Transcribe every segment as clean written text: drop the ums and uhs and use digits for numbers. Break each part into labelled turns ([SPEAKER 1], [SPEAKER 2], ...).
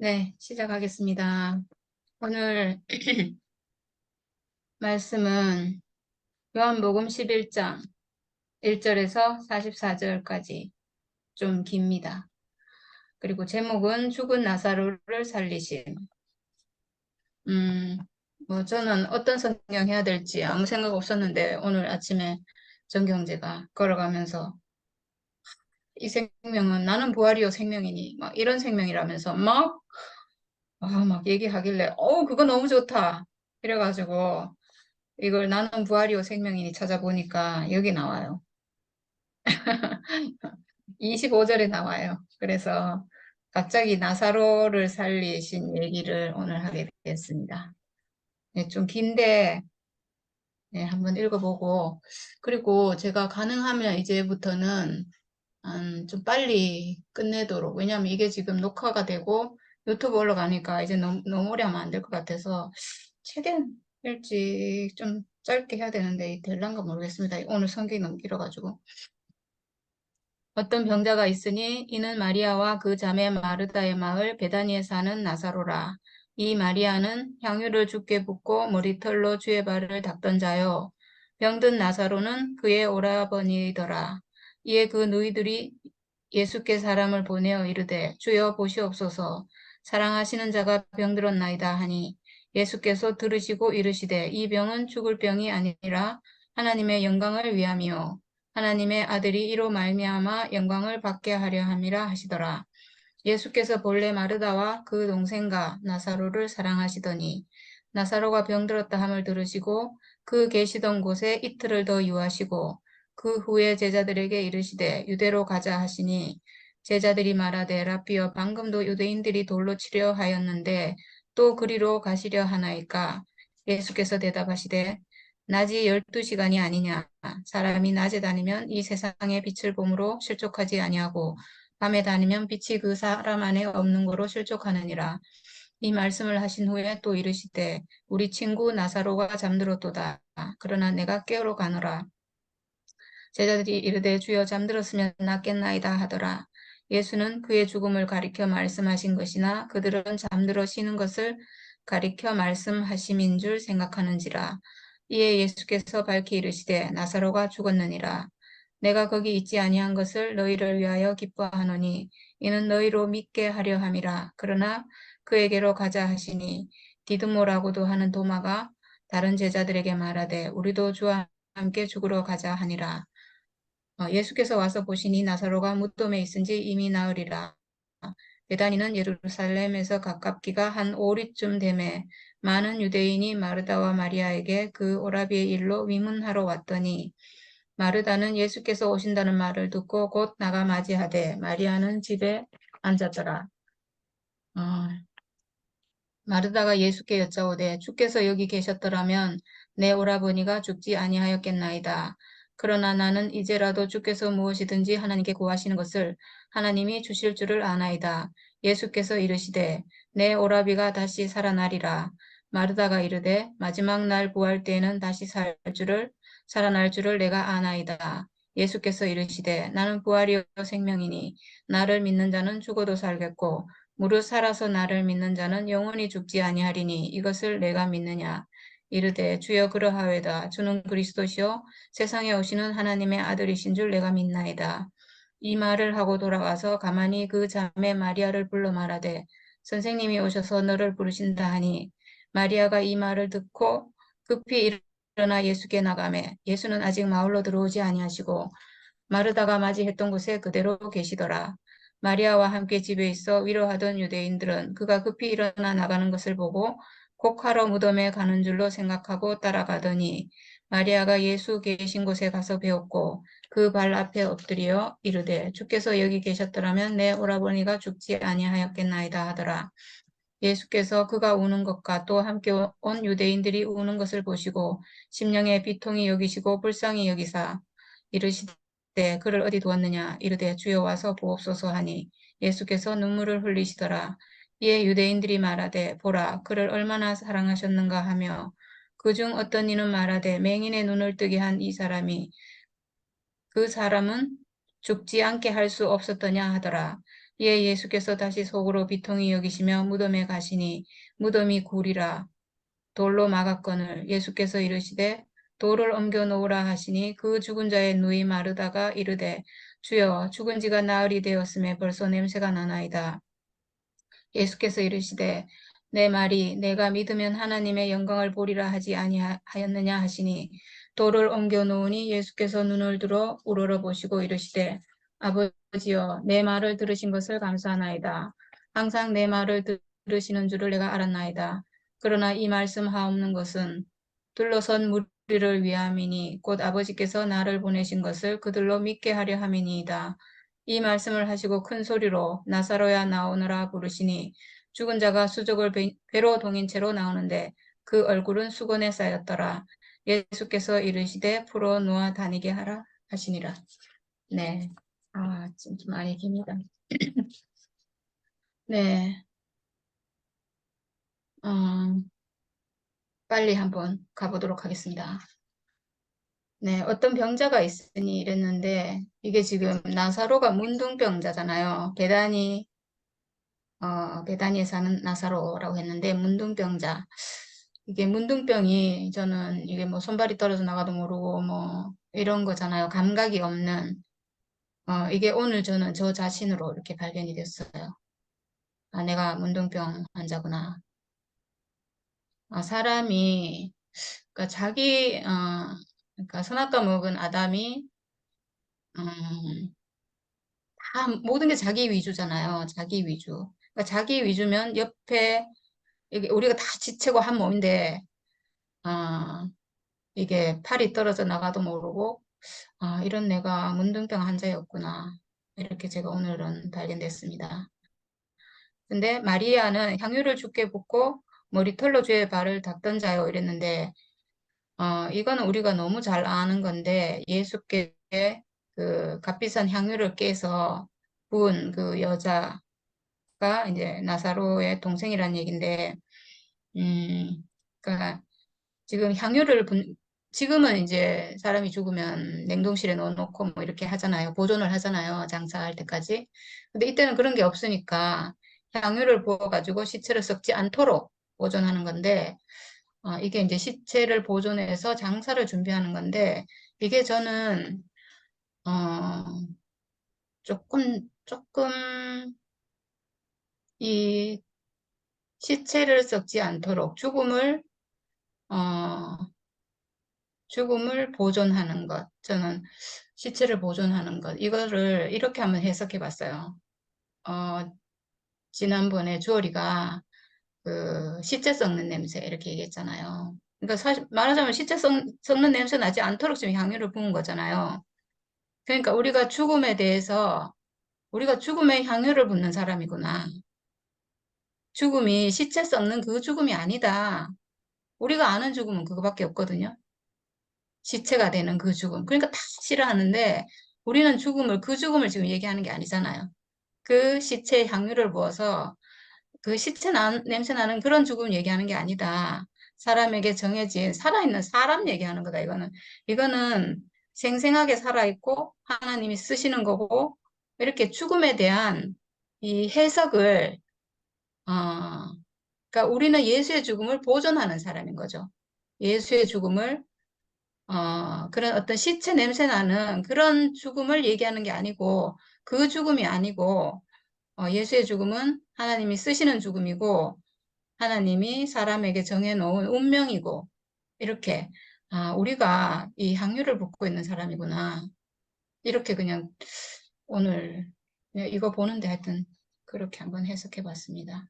[SPEAKER 1] 네, 시작하겠습니다. 오늘 말씀은 요한복음 11장 1절에서 44절까지 좀 깁니다. 그리고 제목은 죽은 나사로를 살리심. 저는 어떤 성경 해야 될지 아무 생각 없었는데 오늘 아침에 정경제가 걸어가면서 이 생명은 나는 부활이요 생명이니 막 이런 생명이라면서 막 얘기하길래 그거 너무 좋다. 이래가지고 이걸 나는 부활이요 생명이니 찾아보니까 여기 나와요. 25절에 나와요. 그래서 갑자기 나사로를 살리신 얘기를 오늘 하게 됐습니다. 네, 좀 긴데 네, 한번 읽어보고 그리고 제가 가능하면 이제부터는 좀 빨리 끝내도록 왜냐하면 이게 지금 녹화가 되고 유튜브 올라가니까 이제 너무 오래 하면 안 될 것 같아서 최대한 일찍 좀 짧게 해야 되는데 될란가 모르겠습니다. 오늘 성경이 너무 길어가지고. 어떤 병자가 있으니 이는 마리아와 그 자매 마르다의 마을 베다니에 사는 나사로라. 이 마리아는 향유를 주께 붓고 머리털로 주의 발을 닦던 자요. 병든 나사로는 그의 오라버니더라. 이에 그 누이들이 예수께 사람을 보내어 이르되 주여 보시옵소서 사랑하시는 자가 병들었나이다 하니 예수께서 들으시고 이르시되 이 병은 죽을 병이 아니라 하나님의 영광을 위함이요 하나님의 아들이 이로 말미암아 영광을 받게 하려 함이라 하시더라. 예수께서 본래 마르다와 그 동생과 나사로를 사랑하시더니 나사로가 병들었다 함을 들으시고 그 계시던 곳에 이틀을 더 유하시고 그 후에 제자들에게 이르시되 유대로 가자 하시니 제자들이 말하되 라삐여 방금도 유대인들이 돌로 치려 하였는데 또 그리로 가시려 하나이까 예수께서 대답하시되 낮이 12시간이 아니냐 사람이 낮에 다니면 이 세상의 빛을 봄으로 실족하지 아니하고 밤에 다니면 빛이 그 사람 안에 없는 거로 실족하느니라. 이 말씀을 하신 후에 또 이르시되 우리 친구 나사로가 잠들었도다. 그러나 내가 깨우러 가노라. 제자들이 이르되 주여 잠들었으면 낫겠나이다 하더라. 예수는 그의 죽음을 가리켜 말씀하신 것이나 그들은 잠들어 쉬는 것을 가리켜 말씀하심인 줄 생각하는지라. 이에 예수께서 밝히 이르시되 나사로가 죽었느니라. 내가 거기 있지 아니한 것을 너희를 위하여 기뻐하노니 이는 너희로 믿게 하려 함이라. 그러나 그에게로 가자 하시니 디드모라고도 하는 도마가 다른 제자들에게 말하되 우리도 주와 함께 죽으러 가자 하니라. 예수께서 와서 보시니 나사로가 무덤에 있은지 이미 나으리라. 베다니는 예루살렘에서 가깝기가 한 오리쯤 되매 많은 유대인이 마르다와 마리아에게 그 오라비의 일로 위문하러 왔더니 마르다는 예수께서 오신다는 말을 듣고 곧 나가 맞이하되 마리아는 집에 앉았더라. 어, 마르다가 예수께 여짜오되 주께서 여기 계셨더라면 내 오라버니가 죽지 아니하였겠나이다. 그러나 나는 이제라도 주께서 무엇이든지 하나님께 구하시는 것을 하나님이 주실 줄을 아나이다. 예수께서 이르시되 내 오라비가 다시 살아나리라. 마르다가 이르되 마지막 날 부활 때에는 다시 살아날 줄을 내가 아나이다. 예수께서 이르시되 나는 부활이요 생명이니 나를 믿는 자는 죽어도 살겠고 무릇 살아서 나를 믿는 자는 영원히 죽지 아니하리니 이것을 내가 믿느냐. 이르되 주여 그러하외다. 주는 그리스도시요 세상에 오시는 하나님의 아들이신 줄 내가 믿나이다. 이 말을 하고 돌아가서 가만히 그 자매 마리아를 불러 말하되 선생님이 오셔서 너를 부르신다 하니 마리아가 이 말을 듣고 급히 일어나 예수께 나가매 예수는 아직 마을로 들어오지 아니하시고 마르다가 맞이했던 곳에 그대로 계시더라. 마리아와 함께 집에 있어 위로하던 유대인들은 그가 급히 일어나 나가는 것을 보고 곡하러 무덤에 가는 줄로 생각하고 따라가더니 마리아가 예수 계신 곳에 가서 배웠고 그 발 앞에 엎드려 이르되 주께서 여기 계셨더라면 내 오라버니가 죽지 아니하였겠나이다 하더라. 예수께서 그가 우는 것과 또 함께 온 유대인들이 우는 것을 보시고 심령의 비통이 여기시고 불쌍히 여기사 이르시되 그를 어디 두었느냐 이르되 주여 와서 보옵소서 하니 예수께서 눈물을 흘리시더라. 이에 유대인들이 말하되 보라 그를 얼마나 사랑하셨는가 하며 그중 어떤 이는 말하되 맹인의 눈을 뜨게 한 이 사람이 그 사람은 죽지 않게 할 수 없었더냐 하더라. 이에 예수께서 다시 속으로 비통히 여기시며 무덤에 가시니 무덤이 굴이라 돌로 막았거늘 예수께서 이르시되 돌을 옮겨 놓으라 하시니 그 죽은 자의 누이 마르다가 이르되 주여 죽은 지가 나흘이 되었음에 벌써 냄새가 나나이다. 예수께서 이르시되 내 말이 내가 믿으면 하나님의 영광을 보리라 하지 아니하였느냐 하시니 돌을 옮겨 놓으니 예수께서 눈을 들어 우러러 보시고 이르시되 아버지여 내 말을 들으신 것을 감사하나이다. 항상 내 말을 들으시는 줄을 내가 알았나이다. 그러나 이 말씀 하옵는 것은 둘러선 무리를 위함이니 곧 아버지께서 나를 보내신 것을 그들로 믿게 하려 함이니이다. 이 말씀을 하시고 큰 소리로 나사로야 나오너라 부르시니 죽은 자가 수족을 배로 동인 채로 나오는데 그 얼굴은 수건에 쌓였더라. 예수께서 이르시되 풀어 놓아 다니게 하라 하시니라. 네. 아, 진짜 많이 깁니다. 네. 빨리 한번 가보도록 하겠습니다. 네, 어떤 병자가 있으니 이랬는데 이게 지금 나사로가 문둥병자잖아요. 베다니에 사는 나사로라고 했는데 문둥병자. 이게 문둥병이 저는 이게 뭐 손발이 떨어져 나가도 모르고 뭐 이런 거잖아요. 감각이 없는. 이게 오늘 저는 저 자신으로 이렇게 발견이 됐어요. 아, 내가 문둥병 환자구나. 사람이 그러니까 그러니까 선악과 먹은 아담이 음, 다 모든 게 자기 위주잖아요. 자기 위주. 그러니까 자기 위주면 옆에 이게 우리가 다 지체고 한 몸인데 아, 이게 팔이 떨어져 나가도 모르고 이런 내가 문둥병 환자였구나. 이렇게 제가 오늘은 발견됐습니다. 근데 마리아는 향유를 주께 붓고 머리털로 주의 발을 닦던 자요 이랬는데 이거는 우리가 너무 잘 아는 건데 예수께 그 값비싼 향유를 깨서 부은 그 여자가 이제 나사로의 동생이라는 얘긴데 그러니까 지금 지금은 이제 사람이 죽으면 냉동실에 넣어놓고 뭐 이렇게 하잖아요. 보존을 하잖아요. 장사할 때까지. 근데 이때는 그런 게 없으니까 향유를 부어가지고 시체를 썩지 않도록 보존하는 건데, 이게 이제 시체를 보존해서 장사를 준비하는 건데, 이게 저는, 어, 조금 이 시체를 썩지 않도록 어, 죽음을 보존하는 것. 저는 시체를 보존하는 것. 이거를 이렇게 한번 해석해 봤어요. 어, 지난번에 주얼이가 그 시체 썩는 냄새 이렇게 얘기했잖아요. 그러니까 사실 말하자면 썩는 냄새 나지 않도록 지금 향유를 부은 거잖아요. 그러니까 우리가 죽음에 향유를 붓는 사람이구나. 죽음이 시체 썩는 그 죽음이 아니다. 우리가 아는 죽음은 그거밖에 없거든요. 시체가 되는 그 죽음. 그러니까 다 싫어하는데 우리는 그 죽음을 지금 얘기하는 게 아니잖아요. 그 시체에 향유를 부어서 그 냄새 나는 그런 죽음 얘기하는 게 아니다. 사람에게 정해진 살아있는 사람 얘기하는 거다, 이거는. 이거는 생생하게 살아있고 하나님이 쓰시는 거고 이렇게 죽음에 대한 이 해석을, 어, 그러니까 우리는 예수의 죽음을 보존하는 사람인 거죠. 예수의 죽음을 그런 어떤 시체 냄새 나는 그런 죽음을 얘기하는 게 아니고, 그 죽음이 아니고, 예수의 죽음은 하나님이 쓰시는 죽음이고, 하나님이 사람에게 정해놓은 운명이고, 이렇게, 우리가 이 향유를 붓고 있는 사람이구나. 이렇게 그냥 오늘 이거 보는데 하여튼 그렇게 한번 해석해 봤습니다.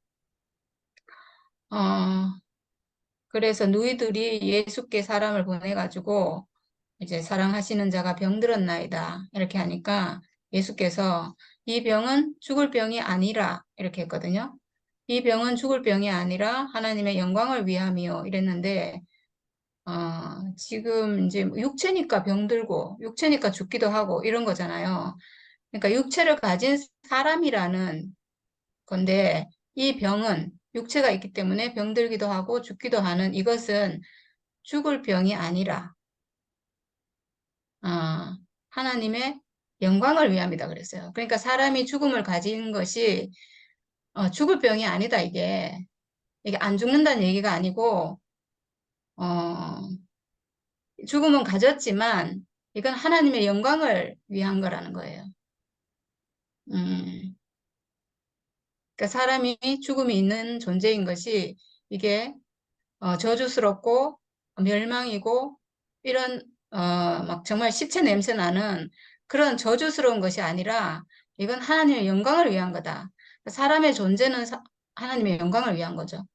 [SPEAKER 1] 그래서 누이들이 예수께 사람을 보내가지고, 이제 사랑하시는 자가 병들었나이다. 이렇게 하니까 예수께서 이 병은 죽을 병이 아니라 이렇게 했거든요. 이 병은 죽을 병이 아니라 하나님의 영광을 위함이요. 이랬는데, 지금 이제 육체니까 병들고, 육체니까 죽기도 하고 이런 거잖아요. 그러니까 육체를 가진 사람이라는 건데, 이 병은 육체가 있기 때문에 병들기도 하고 죽기도 하는 이것은 죽을 병이 아니라, 아, 하나님의 영광을 위함이다 그랬어요. 그러니까 사람이 죽음을 가진 것이 죽을 병이 아니다 이게 안 죽는다는 얘기가 아니고 어, 죽음은 가졌지만 이건 하나님의 영광을 위한 거라는 거예요. 음, 그러니까 사람이 죽음이 있는 존재인 것이 이게 저주스럽고 멸망이고 이런 막 정말 시체 냄새 나는 그런 저주스러운 것이 아니라 이건 하나님의 영광을 위한 거다. 사람의 존재는 하나님의 영광을 위한 거죠.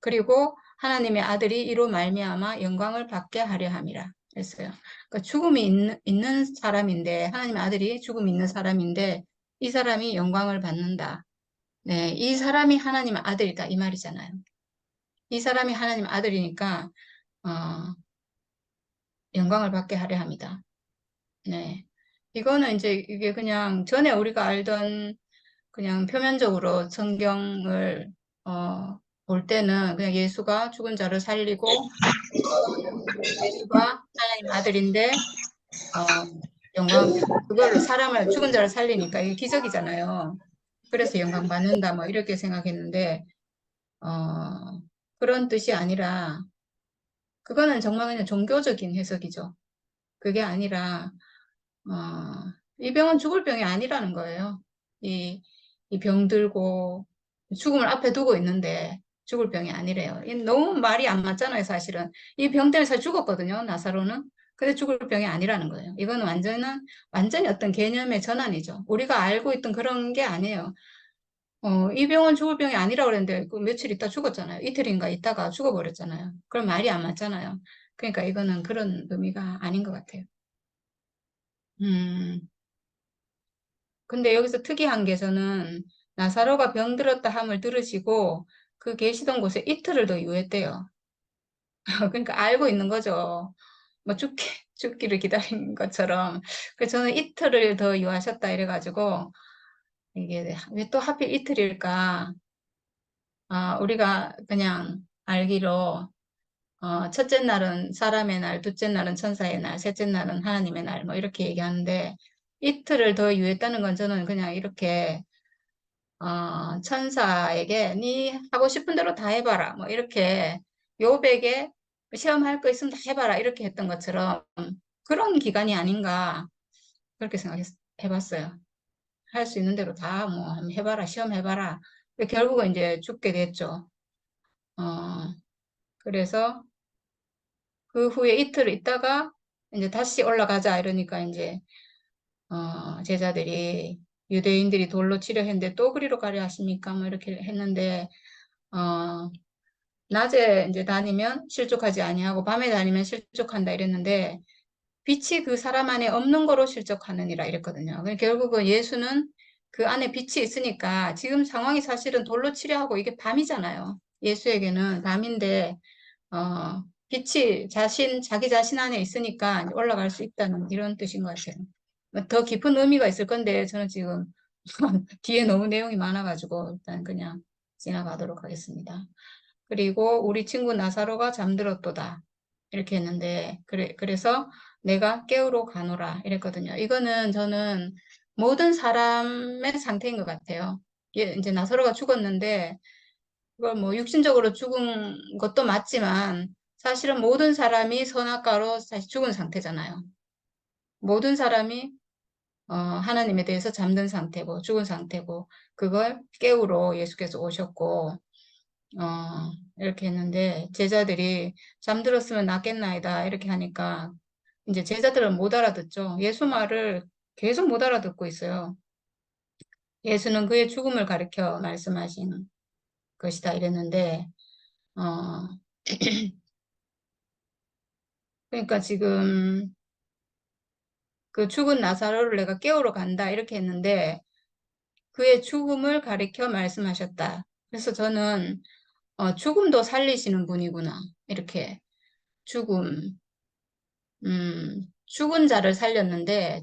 [SPEAKER 1] 그리고 하나님의 아들이 이로 말미암아 영광을 받게 하려 함이라 했어요. 그러니까 죽음이 있는 사람인데 하나님의 아들이 죽음이 있는 사람인데 이 사람이 영광을 받는다. 네, 이 사람이 하나님의 아들이다 이 말이잖아요. 이 사람이 하나님의 아들이니까 어, 영광을 받게 하려 합니다. 네. 이거는 이제 이게 그냥 전에 우리가 알던 그냥 표면적으로 성경을 볼 때는 그냥 예수가 죽은 자를 살리고 예수가 하나님 아들인데 영광 그걸로 사람을 죽은 자를 살리니까 이게 기적이잖아요. 그래서 영광 받는다 뭐 이렇게 생각했는데 그런 뜻이 아니라 그거는 정말 그냥 종교적인 해석이죠. 그게 아니라 이 병은 죽을 병이 아니라는 거예요. 이 병 들고 죽음을 앞에 두고 있는데 죽을 병이 아니래요. 이 너무 말이 안 맞잖아요, 사실은. 이 병 때문에 사실 죽었거든요, 나사로는. 근데 죽을 병이 아니라는 거예요. 이건 완전히 어떤 개념의 전환이죠. 우리가 알고 있던 그런 게 아니에요. 이 병은 죽을 병이 아니라고 그랬는데 그 며칠 있다 죽었잖아요. 이틀인가 있다가 죽어버렸잖아요. 그럼 말이 안 맞잖아요. 그러니까 이거는 그런 의미가 아닌 것 같아요. 음. 근데 여기서 특이한 게 저는 나사로가 병들었다 함을 들으시고 그 계시던 곳에 이틀을 더 유했대요. 그러니까 알고 있는 거죠. 뭐 죽기를 기다린 것처럼. 그래서 저는 이틀을 더 유하셨다 이래가지고 이게 왜 또 하필 이틀일까? 우리가 그냥 알기로 첫째 날은 사람의 날, 둘째 날은 천사의 날, 셋째 날은 하나님의 날, 뭐 이렇게 얘기하는데 이틀을 더 유했다는 건 저는 그냥 이렇게 천사에게 네 하고 싶은 대로 다 해봐라. 뭐 이렇게 요백에 시험할 거 있으면 다 해봐라. 이렇게 했던 것처럼 그런 기간이 아닌가 그렇게 해봤어요. 할 수 있는 대로 다 뭐 한번 해봐라. 시험해봐라. 결국은 이제 죽게 됐죠. 어, 그래서 그 후에 이틀 있다가 이제 다시 올라가자 이러니까 이제 제자들이 유대인들이 돌로 치려 했는데 또 그리로 가려 하십니까? 뭐 이렇게 했는데 어, 낮에 이제 다니면 실족하지 아니하고 밤에 다니면 실족한다 이랬는데 빛이 그 사람 안에 없는 거로 실족하느니라 이랬거든요. 결국은 예수는 그 안에 빛이 있으니까 지금 상황이 사실은 돌로 치려 하고 이게 밤이잖아요. 예수에게는 밤인데 빛이 자기 자신 안에 있으니까 올라갈 수 있다는 이런 뜻인 것 같아요. 더 깊은 의미가 있을 건데 저는 지금 뒤에 너무 내용이 많아가지고 일단 그냥 지나가도록 하겠습니다. 그리고 우리 친구 나사로가 잠들었도다. 이렇게 했는데, 그래서 내가 깨우러 가노라. 이랬거든요. 이거는 저는 모든 사람의 상태인 것 같아요. 이제 나사로가 죽었는데, 그걸 뭐 육신적으로 죽은 것도 맞지만, 사실은 모든 사람이 선악과로 사실 죽은 상태잖아요. 모든 사람이 하나님에 대해서 잠든 상태고, 죽은 상태고, 그걸 깨우러 예수께서 오셨고, 이렇게 했는데 제자들이 잠들었으면 낫겠나이다 이렇게 하니까 이제 제자들은 못 알아듣죠. 예수 말을 계속 못 알아듣고 있어요. 예수는 그의 죽음을 가리켜 말씀하신 것이다 이랬는데 어, 그러니까 지금 그 죽은 나사로를 내가 깨우러 간다 이렇게 했는데 그의 죽음을 가리켜 말씀하셨다. 그래서 저는 죽음도 살리시는 분이구나 이렇게 죽음 죽은 자를 살렸는데,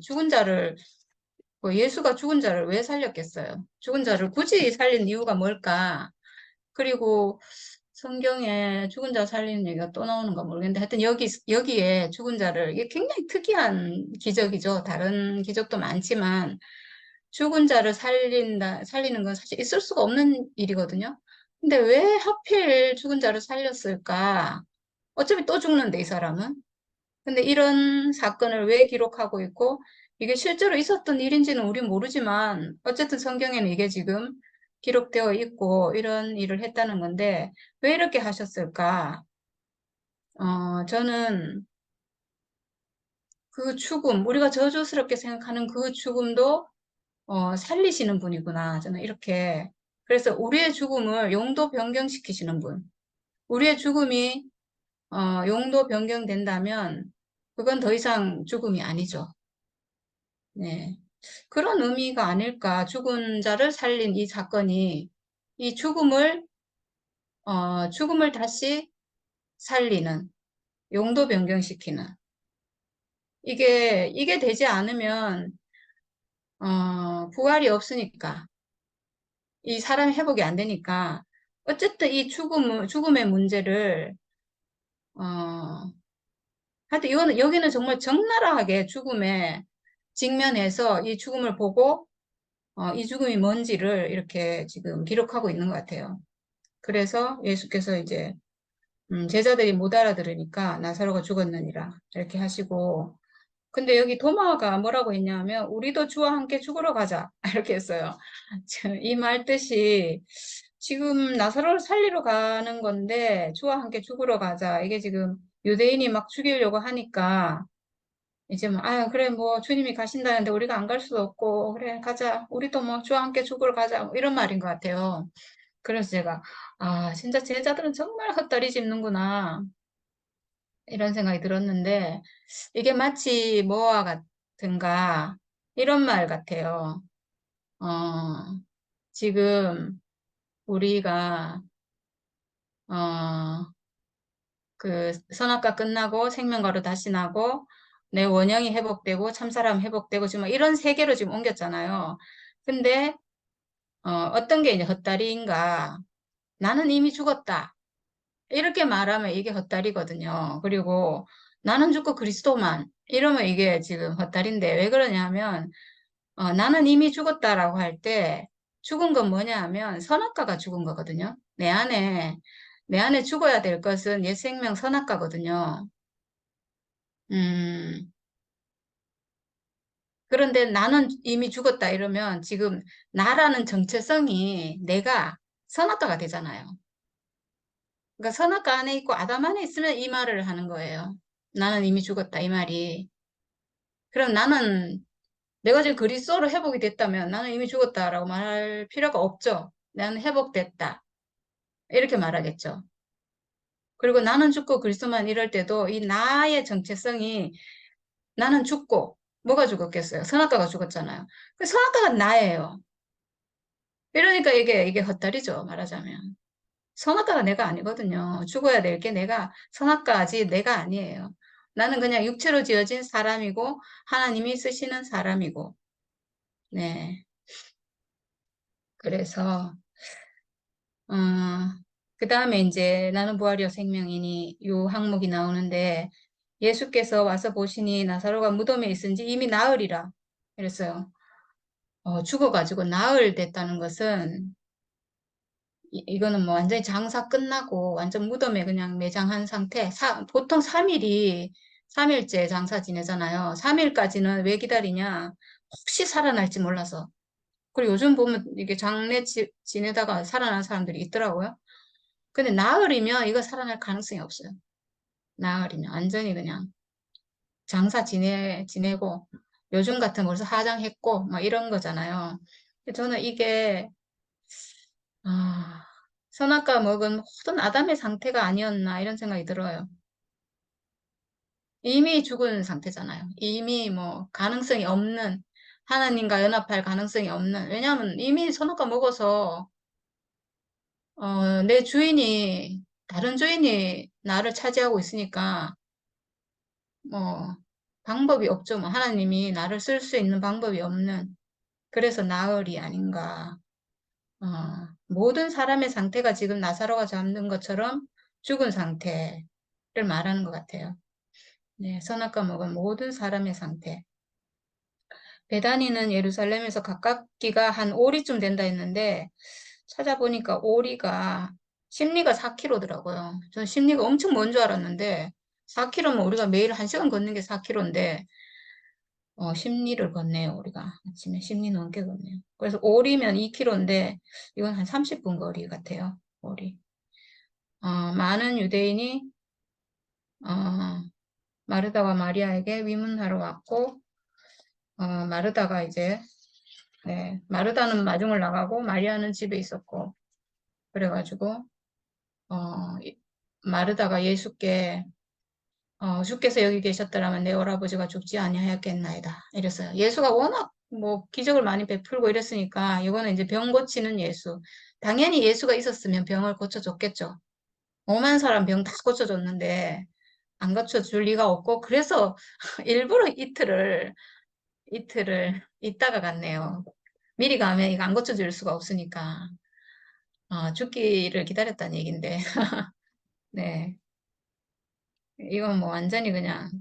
[SPEAKER 1] 뭐 예수가 죽은 자를 왜 살렸겠어요? 죽은 자를 굳이 살린 이유가 뭘까? 그리고 성경에 죽은 자 살리는 얘기가 또 나오는가 모르겠는데 하여튼 여기에 죽은 자를 이게 굉장히 특이한 기적이죠. 다른 기적도 많지만 죽은 자를 살리는 건 사실 있을 수가 없는 일이거든요. 근데 왜 하필 죽은 자를 살렸을까? 어차피 또 죽는데 이 사람은. 근데 이런 사건을 왜 기록하고 있고 이게 실제로 있었던 일인지는 우린 모르지만 어쨌든 성경에는 이게 지금 기록되어 있고 이런 일을 했다는 건데 왜 이렇게 하셨을까? 저는 그 죽음, 우리가 저주스럽게 생각하는 그 죽음도 살리시는 분이구나. 저는 이렇게. 그래서 우리의 죽음을 용도 변경시키시는 분. 우리의 죽음이 용도 변경된다면 그건 더 이상 죽음이 아니죠. 네. 그런 의미가 아닐까. 죽은 자를 살린 이 사건이 이 죽음을 다시 살리는, 용도 변경시키는. 이게 되지 않으면, 부활이 없으니까, 이 사람이 회복이 안 되니까, 어쨌든 이 죽음의 문제를, 어, 하여튼 여기는 정말 적나라하게 죽음에 직면해서 이 죽음을 보고, 이 죽음이 뭔지를 이렇게 지금 기록하고 있는 것 같아요. 그래서 예수께서 이제 제자들이 못 알아들으니까 나사로가 죽었느니라 이렇게 하시고 근데 여기 도마가 뭐라고 했냐면 우리도 주와 함께 죽으러 가자 이렇게 했어요. 이 말 뜻이 지금 나사로를 살리러 가는 건데 주와 함께 죽으러 가자 이게 지금 유대인이 막 죽이려고 하니까 이제 뭐, 그래, 뭐, 주님이 가신다는데 우리가 안 갈 수도 없고, 그래, 가자. 우리도 뭐, 주와 함께 죽으러 가자. 뭐 이런 말인 것 같아요. 그래서 제가, 진짜 제자들은 정말 헛다리 짚는구나. 이런 생각이 들었는데, 이게 마치 뭐와 같은가, 이런 말 같아요. 어, 지금 우리가, 어, 그 선악과 끝나고 생명과로 다시 나고, 내 원형이 회복되고 참사람 회복되고 지금 이런 세계로 지금 옮겼잖아요. 근데 어떤 게 이제 헛다리인가? 나는 이미 죽었다. 이렇게 말하면 이게 헛다리거든요. 그리고 나는 죽고 그리스도만 이러면 이게 지금 헛다리인데 왜 그러냐면 나는 이미 죽었다라고 할 때 죽은 건 뭐냐 하면 선악과가 죽은 거거든요. 내 안에 죽어야 될 것은 옛 생명 선악과거든요. 음, 그런데 나는 이미 죽었다 이러면 지금 나라는 정체성이 내가 선악과가 되잖아요. 그러니까 선악과 안에 있고 아담 안에 있으면 이 말을 하는 거예요. 나는 이미 죽었다 이 말이. 그럼 내가 지금 그리스도로 회복이 됐다면 나는 이미 죽었다라고 말할 필요가 없죠. 나는 회복됐다. 이렇게 말하겠죠. 그리고 나는 죽고 그리스도만 이럴 때도 이 나의 정체성이 나는 죽고 뭐가 죽었겠어요? 선악과가 죽었잖아요. 그 선악과가 나예요. 이러니까 이게 헛다리죠. 말하자면. 선악과가 내가 아니거든요. 죽어야 될 게 선악과지 내가 아니에요. 나는 그냥 육체로 지어진 사람이고 하나님이 쓰시는 사람이고 네. 그래서 어, 그 다음에 이제 나는 부활이요 생명이니 요 항목이 나오는데 예수께서 와서 보시니 나사로가 무덤에 있은지 이미 나흘이라 그랬어요. 죽어가지고 나흘 됐다는 것은 이거는 뭐 완전히 장사 끝나고 완전 무덤에 그냥 매장한 상태. 보통 3일째 장사 지내잖아요. 3일까지는 왜 기다리냐? 혹시 살아날지 몰라서. 그리고 요즘 보면 이게 장례 지내다가 살아난 사람들이 있더라고요. 근데 나흘이면 이거 살아날 가능성이 없어요. 나흘이면 완전히 그냥 장사 지내고 요즘 같은 벌써 화장했고 막 이런 거잖아요. 저는 이게 아, 선악과 먹은 모든 아담의 상태가 아니었나 이런 생각이 들어요. 이미 죽은 상태잖아요. 이미 뭐 가능성이 없는 하나님과 연합할 가능성이 없는 왜냐하면 이미 선악과 먹어서 내 주인이 다른 주인이 나를 차지하고 있으니까 뭐 방법이 없죠. 뭐 하나님이 나를 쓸 수 있는 방법이 없는 그래서 나흘이 아닌가. 모든 사람의 상태가 지금 나사로가 잠든 것처럼 죽은 상태를 말하는 것 같아요. 네, 선악과 먹은 모든 사람의 상태. 베다니는 예루살렘에서 가깝기가 한 오리쯤 된다 했는데 찾아보니까 오리가 심리가 4km더라고요. 저는 심리가 엄청 먼 줄 알았는데 4km면 우리가 매일 1시간 걷는 게 4km인데 심리를 걷네요. 우리가 아침에 심리 넘게 걷네요. 그래서 오리면 2km인데 이건 한 30분 거리 같아요. 오리. 많은 유대인이 어, 마르다와 마리아에게 위문하러 왔고 마르다가 이제 네, 마르다는 마중을 나가고 마리아는 집에 있었고 그래가지고 마르다가 예수께 주께서 여기 계셨더라면 내 오라버지가 죽지 아니하였겠나이다 이랬어요. 예수가 워낙 뭐 기적을 많이 베풀고 이랬으니까 이거는 이제 병 고치는 예수. 당연히 예수가 있었으면 병을 고쳐줬겠죠. 오만 사람 병 다 고쳐줬는데 안 고쳐줄 리가 없고 그래서 일부러 이틀을 있다가 갔네요. 미리 가면 이거 안 고쳐줄 수가 없으니까 죽기를 기다렸다는 얘긴데 네 이건 뭐 완전히 그냥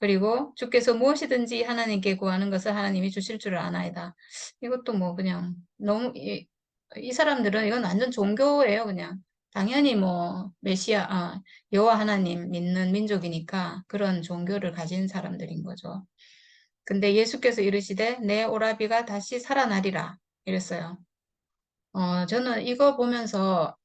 [SPEAKER 1] 그리고 주께서 무엇이든지 하나님께 구하는 것을 하나님이 주실 줄을 아나이다. 이것도 뭐 그냥 너무 이 사람들은 이건 완전 종교예요. 그냥 당연히 뭐 메시아 여호와 하나님 믿는 민족이니까 그런 종교를 가진 사람들인 거죠. 근데 예수께서 이르시되 내 오라비가 다시 살아나리라 이랬어요. 저는 이거 보면서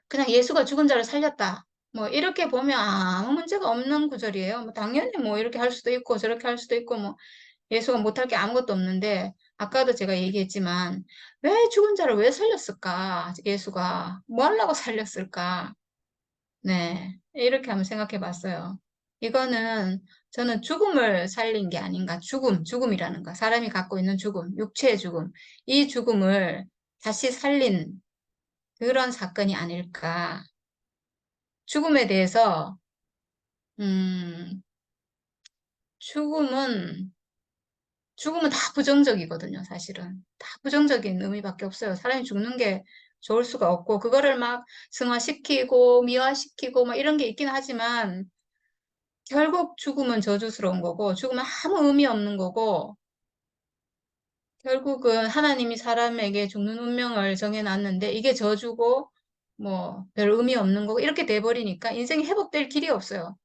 [SPEAKER 1] 그냥 예수가 죽은 자를 살렸다. 뭐 이렇게 보면 아무 문제가 없는 구절이에요. 뭐 당연히 뭐 이렇게 할 수도 있고 저렇게 할 수도 있고 뭐 예수가 못할 게 아무것도 없는데 아까도 제가 얘기했지만 왜 죽은 자를 왜 살렸을까? 예수가 뭐 하려고 살렸을까? 네. 이렇게 한번 생각해 봤어요. 이거는 저는 죽음을 살린 게 아닌가. 죽음이라는 거. 사람이 갖고 있는 죽음, 육체의 죽음. 이 죽음을 다시 살린 그런 사건이 아닐까. 죽음에 대해서, 음, 죽음은, 죽음은 다 부정적이거든요, 사실은. 다 부정적인 의미밖에 없어요. 사람이 죽는 게 좋을 수가 없고, 그거를 막 승화시키고, 미화시키고, 막 이런 게 있긴 하지만, 결국 죽음은 저주스러운 거고, 죽음은 아무 의미 없는 거고, 결국은 하나님이 사람에게 죽는 운명을 정해놨는데, 이게 저주고, 뭐, 별 의미 없는 거고, 이렇게 돼버리니까 인생이 회복될 길이 없어요.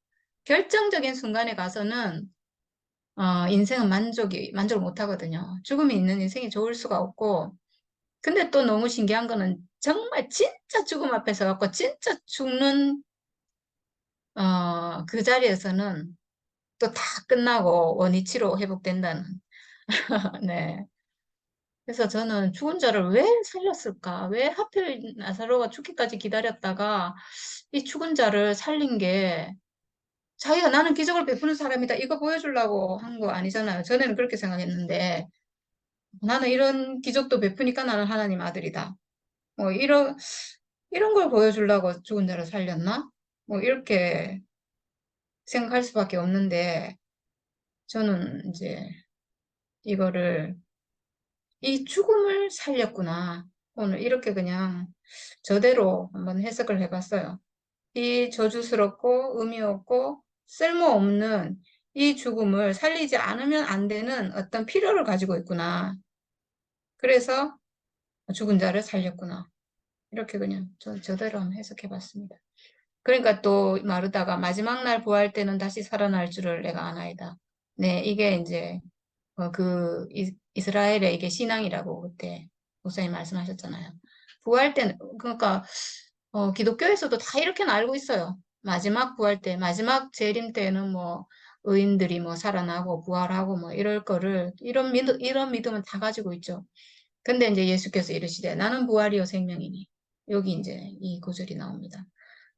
[SPEAKER 1] 결정적인 순간에 가서는 인생은 만족을 못 하거든요. 죽음이 있는 인생이 좋을 수가 없고, 근데 또 너무 신기한 거는 정말 진짜 죽음 앞에서 갖고 진짜 죽는, 그 자리에서는 또 다 끝나고 원위치로 회복된다는. 네. 그래서 저는 죽은 자를 왜 살렸을까? 왜 하필 나사로가 죽기까지 기다렸다가 이 죽은 자를 살린 게 자기가 나는 기적을 베푸는 사람이다. 이거 보여주려고 한 거 아니잖아요. 전에는 그렇게 생각했는데 나는 이런 기적도 베푸니까 나는 하나님 아들이다. 뭐 이런 걸 보여주려고 죽은 자를 살렸나? 뭐 이렇게 생각할 수밖에 없는데 저는 이제 이거를 이 죽음을 살렸구나. 오늘 이렇게 그냥 저대로 한번 해석을 해봤어요. 이 저주스럽고 의미 없고 쓸모없는 이 죽음을 살리지 않으면 안 되는 어떤 필요를 가지고 있구나. 그래서 죽은 자를 살렸구나. 이렇게 그냥 저대로 한번 해석해봤습니다. 그러니까 또 마르다가 마지막 날 부활 때는 다시 살아날 줄을 내가 아나이다. 네, 이게 이제 이스라엘의 이게 신앙이라고 그때 목사님 말씀하셨잖아요. 부활 때는 그러니까 기독교에서도 다 이렇게는 알고 있어요. 마지막 부활 때, 마지막 재림 때는 뭐 의인들이 뭐 살아나고 부활하고 뭐 이럴 거를 이런 믿음은 다 가지고 있죠. 근데 이제 예수께서 이르시되 나는 부활이요 생명이니 여기 이제 이 구절이 나옵니다.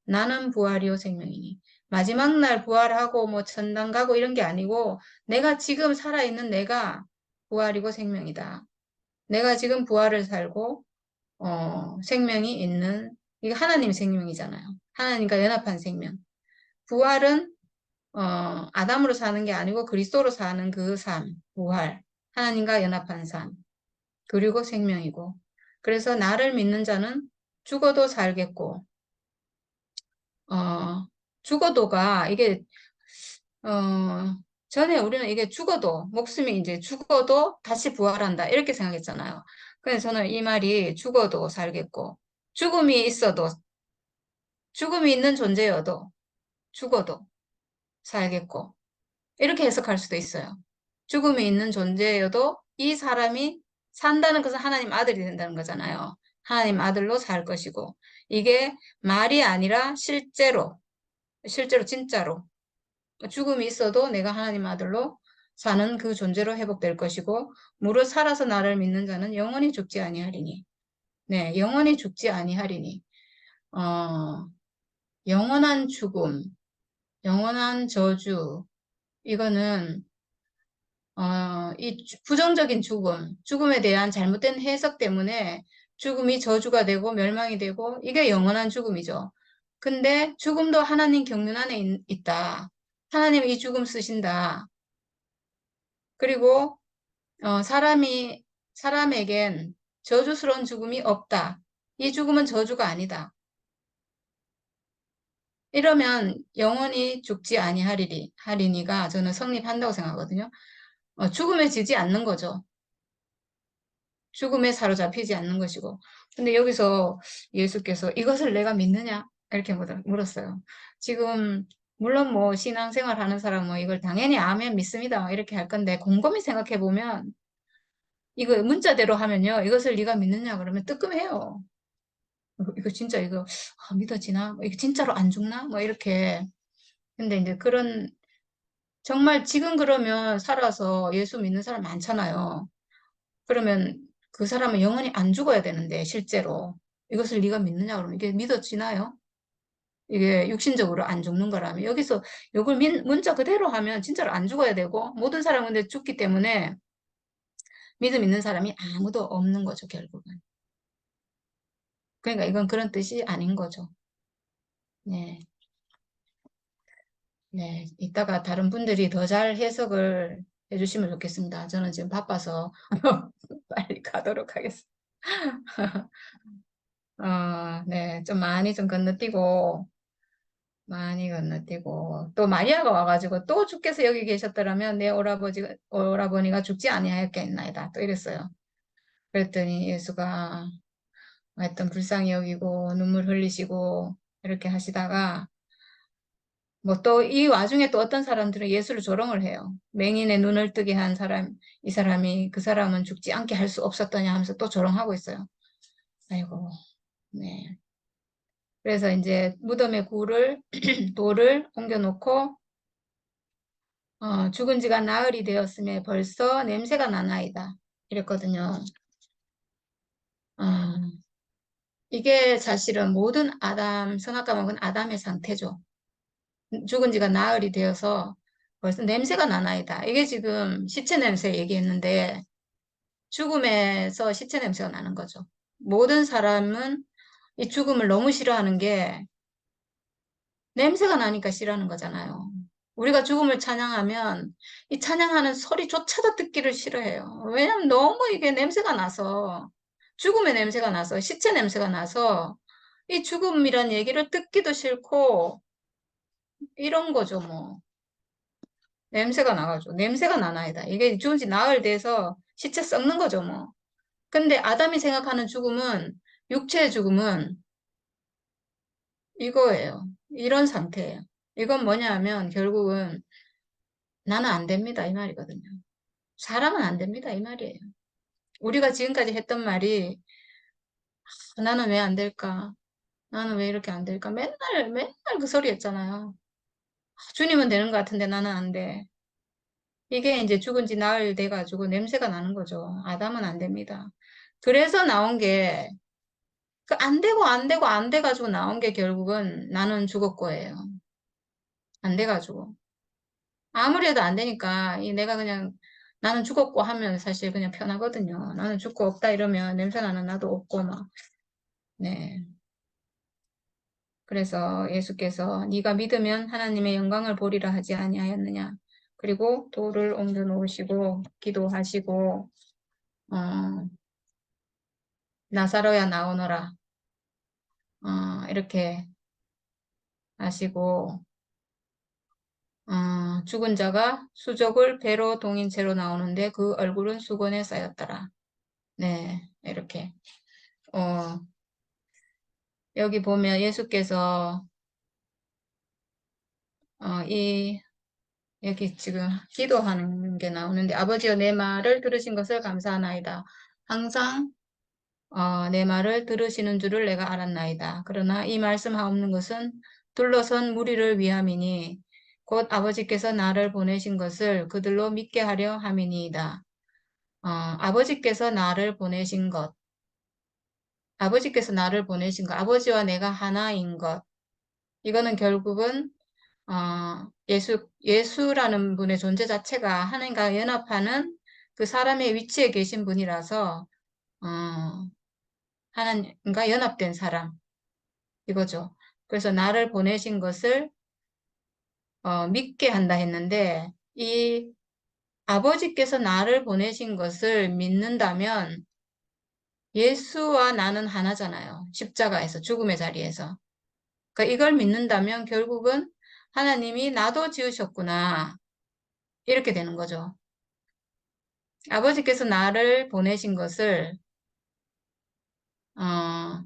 [SPEAKER 1] 나는 부활이요 생명이니 마지막 날 부활하고 뭐 천당 가고 이런 게 아니고 내가 지금 살아있는 내가 부활이고 생명이다. 내가 지금 부활을 살고 생명이 있는 이게 하나님 생명이잖아요. 하나님과 연합한 생명. 부활은 아담으로 사는 게 아니고 그리스도로 사는 그 삶, 부활. 하나님과 연합한 삶. 그리고 생명이고 그래서 나를 믿는 자는 죽어도 살겠고, 죽어도가 이게 전에 우리는 이게 죽어도, 목숨이 이제 죽어도 다시 부활한다. 이렇게 생각했잖아요. 그래서 저는 이 말이 죽어도 살겠고, 죽음이 있어도, 죽음이 있는 존재여도, 죽어도 살겠고, 이렇게 해석할 수도 있어요. 죽음이 있는 존재여도 이 사람이 산다는 것은 하나님 아들이 된다는 거잖아요. 하나님 아들로 살 것이고, 이게 말이 아니라 실제로 진짜로 죽음이 있어도 내가 하나님 아들로 사는 그 존재로 회복될 것이고 무릇 살아서 나를 믿는 자는 영원히 죽지 아니하리니. 네, 영원히 죽지 아니하리니. 어, 영원한 죽음, 영원한 저주, 이거는 이 부정적인 죽음에 대한 잘못된 해석 때문에 죽음이 저주가 되고 멸망이 되고 이게 영원한 죽음이죠. 근데 죽음도 하나님 경륜 안에 있다. 하나님 이 죽음 쓰신다. 그리고 사람에겐 저주스러운 죽음이 없다. 이 죽음은 저주가 아니다. 이러면 영원히 죽지 하리니가 저는 성립한다고 생각하거든요. 죽음에 지지 않는 거죠. 죽음에 사로잡히지 않는 것이고. 근데 여기서 예수께서 이것을 내가 믿느냐? 이렇게 물었어요. 지금 물론 뭐 신앙생활 하는 사람은 뭐 이걸 당연히 아멘 믿습니다. 이렇게 할 건데 곰곰이 생각해 보면 이거 문자대로 하면요. 이것을 네가 믿느냐 그러면 뜨끔해요. 이거 진짜 이거 믿어지나? 이거 진짜로 안 죽나? 뭐 이렇게. 근데 이제 그런 정말 지금 그러면 살아서 예수 믿는 사람 많잖아요. 그러면 그 사람은 영원히 안 죽어야 되는데 실제로 이것을 네가 믿느냐 그러면 이게 믿어지나요? 이게 육신적으로 안 죽는 거라면 여기서 이걸 문자 그대로 하면 진짜로 안 죽어야 되고 모든 사람은 근데 죽기 때문에 믿음 있는 사람이 아무도 없는 거죠 결국은. 그러니까 이건 그런 뜻이 아닌 거죠. 네. 네, 이따가 다른 분들이 더 잘 해석을 해주시면 좋겠습니다. 저는 지금 바빠서 빨리 가도록 하겠습니다. 네, 좀 많이 좀 건너뛰고, 많이 건너뛰고, 또 마리아가 와가지고 또 주께서 여기 계셨더라면 내 오라버니가 죽지 아니하였겠나이다. 또 이랬어요. 그랬더니 예수가 하여튼 불쌍히 여기고 눈물 흘리시고 이렇게 하시다가 뭐 또 이 와중에 또 어떤 사람들은 예수를 조롱을 해요. 맹인의 눈을 뜨게 한 사람, 이 사람이 그 사람은 죽지 않게 할 수 없었더냐 하면서 또 조롱하고 있어요. 아이고, 네. 그래서 이제 무덤에 돌을 옮겨놓고 죽은 지가 나흘이 되었음에 벌써 냄새가 나나이다. 이랬거든요. 어, 이게 사실은 모든 선악과 먹은 아담의 상태죠. 죽은 지가 나흘이 되어서 벌써 냄새가 나나이다. 이게 지금 시체 냄새 얘기했는데 죽음에서 시체 냄새가 나는 거죠. 모든 사람은 이 죽음을 너무 싫어하는 게 냄새가 나니까 싫어하는 거잖아요. 우리가 죽음을 찬양하면 이 찬양하는 소리조차도 듣기를 싫어해요. 왜냐면 너무 이게 냄새가 나서 죽음의 냄새가 나서 시체 냄새가 나서 이 죽음이란 얘기를 듣기도 싫고 이런 거죠, 뭐. 냄새가 나가지고. 냄새가 나나이다. 이게 죽은 지 나흘 돼서 시체 썩는 거죠, 뭐. 근데 아담이 생각하는 죽음은, 육체의 죽음은 이거예요. 이런 상태예요. 이건 뭐냐 하면 결국은 나는 안 됩니다. 이 말이거든요. 사람은 안 됩니다. 이 말이에요. 우리가 지금까지 했던 말이 나는 왜 안 될까? 나는 왜 이렇게 안 될까? 맨날 그 소리 했잖아요. 주님은 되는 것 같은데 나는 안 돼. 이게 이제 죽은 지 나흘 돼가지고 냄새가 나는 거죠. 아담은 안 됩니다. 그래서 나온 게, 그 안 되고 안 되고 안 돼가지고 나온 게 결국은 나는 죽을 거예요. 안 돼가지고. 아무리 해도 안 되니까, 내가 그냥 나는 죽었고 하면 사실 그냥 편하거든요. 나는 죽고 없다 이러면 냄새 나는 나도 없고 막. 네. 그래서 예수께서 네가 믿으면 하나님의 영광을 보리라 하지 아니하였느냐. 그리고 돌을 옮겨 놓으시고 기도하시고 어, 나사로야 나오너라. 이렇게 하시고, 죽은 자가 수족을 배로 동인 채로 나오는데 그 얼굴은 수건에 쌓였더라. 네, 이렇게. 어, 여기 보면 예수께서, 어, 이, 여기 지금 기도하는 게 나오는데, 아버지여 내 말을 들으신 것을 감사하나이다. 항상, 내 말을 들으시는 줄을 내가 알았나이다. 그러나 이 말씀하옵는 것은 둘러선 무리를 위함이니, 곧 아버지께서 나를 보내신 것을 그들로 믿게 하려 함이니이다. 아버지께서 나를 보내신 것, 아버지께서 나를 보내신 것, 아버지와 내가 하나인 것, 이거는 결국은 예수라는 분의 존재 자체가 하나님과 연합하는 그 사람의 위치에 계신 분이라서 어, 하나님과 연합된 사람 이거죠. 그래서 나를 보내신 것을 믿게 한다 했는데 이 아버지께서 나를 보내신 것을 믿는다면 예수와 나는 하나잖아요. 십자가에서 죽음의 자리에서. 그러니까 이걸 믿는다면 결국은 하나님이 나도 지으셨구나. 이렇게 되는 거죠. 아버지께서 나를 보내신 것을 어,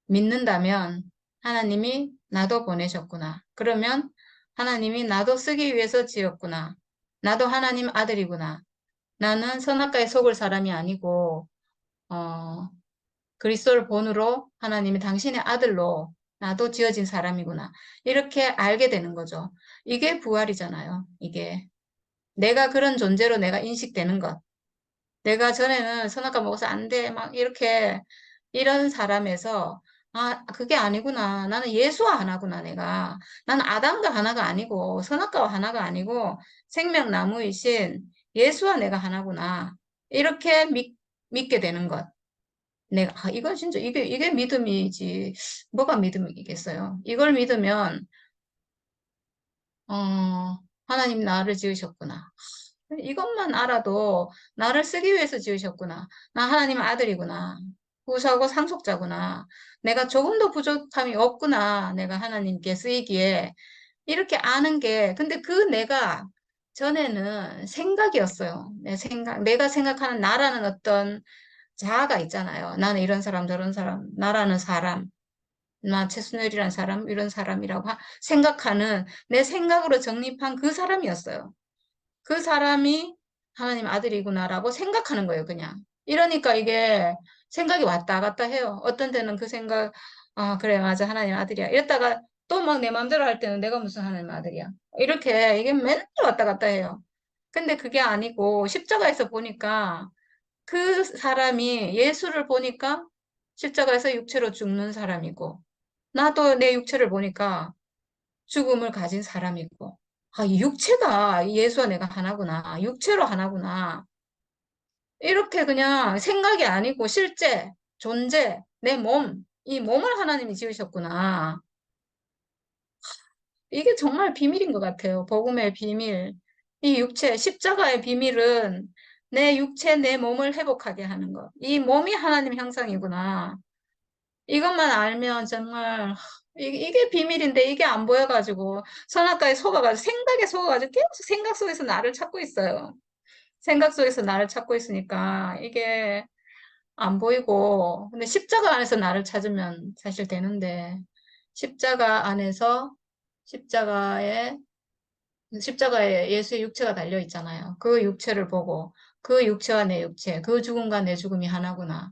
[SPEAKER 1] 믿는다면 하나님이 나도 보내셨구나. 그러면 하나님이 나도 쓰기 위해서 지었구나. 나도 하나님 아들이구나. 나는 선악과에 속을 사람이 아니고 어, 그리스도를 본으로 하나님이 당신의 아들로 나도 지어진 사람이구나. 이렇게 알게 되는 거죠. 이게 부활이잖아요. 이게 내가 그런 존재로 내가 인식되는 것. 내가 전에는 선악과 먹어서 안 돼. 막 이렇게 이런 사람에서 그게 아니구나. 나는 예수와 하나구나, 내가. 나는 아담과 하나가 아니고 선악과와 하나가 아니고 생명나무이신 예수와 내가 하나구나. 이렇게 믿게 되는 것. 내가 이건 진짜 이게 믿음이지. 뭐가 믿음이겠어요? 이걸 믿으면 하나님 나를 지으셨구나. 이것만 알아도 나를 쓰기 위해서 지으셨구나. 나 하나님 아들이구나. 후사고 상속자구나. 내가 조금도 부족함이 없구나. 내가 하나님께 쓰이기에. 이렇게 아는 게, 근데 그 내가 전에는 생각이었어요. 내가 생각하는 나라는 어떤 자아가 있잖아요. 나는 이런 사람, 저런 사람, 나라는 사람, 나 최순열이라는 사람, 이런 사람이라고 생각하는 내 생각으로 정립한 그 사람이었어요. 그 사람이 하나님 아들이구나라고 생각하는 거예요, 그냥. 이러니까 이게 생각이 왔다 갔다 해요. 어떤 때는 그 생각, 그래, 맞아, 하나님 아들이야. 이랬다가 또 막 내 마음대로 할 때는 내가 무슨 하나님 아들이야. 이렇게 이게 맨날 왔다 갔다 해요. 근데 그게 아니고 십자가에서 보니까 그 사람이 예수를 보니까 십자가에서 육체로 죽는 사람이고 나도 내 육체를 보니까 죽음을 가진 사람이고, 이 육체가 예수와 내가 하나구나. 육체로 하나구나. 이렇게 그냥 생각이 아니고 실제, 존재, 내 몸, 이 몸을 하나님이 지으셨구나. 이게 정말 비밀인 것 같아요. 복음의 비밀. 이 육체, 십자가의 비밀은 내 육체, 내 몸을 회복하게 하는 것. 이 몸이 하나님 형상이구나. 이것만 알면 정말 이게 비밀인데 이게 안 보여가지고 선악과에 속아가지고 생각에 속아가지고 계속 생각 속에서 나를 찾고 있어요. 생각 속에서 나를 찾고 있으니까 이게 안 보이고 근데 십자가 안에서 나를 찾으면 사실 되는데 십자가 안에서 십자가에 십자가에 예수의 육체가 달려 있잖아요. 그 육체를 보고 그 육체와 내 육체, 그 죽음과 내 죽음이 하나구나.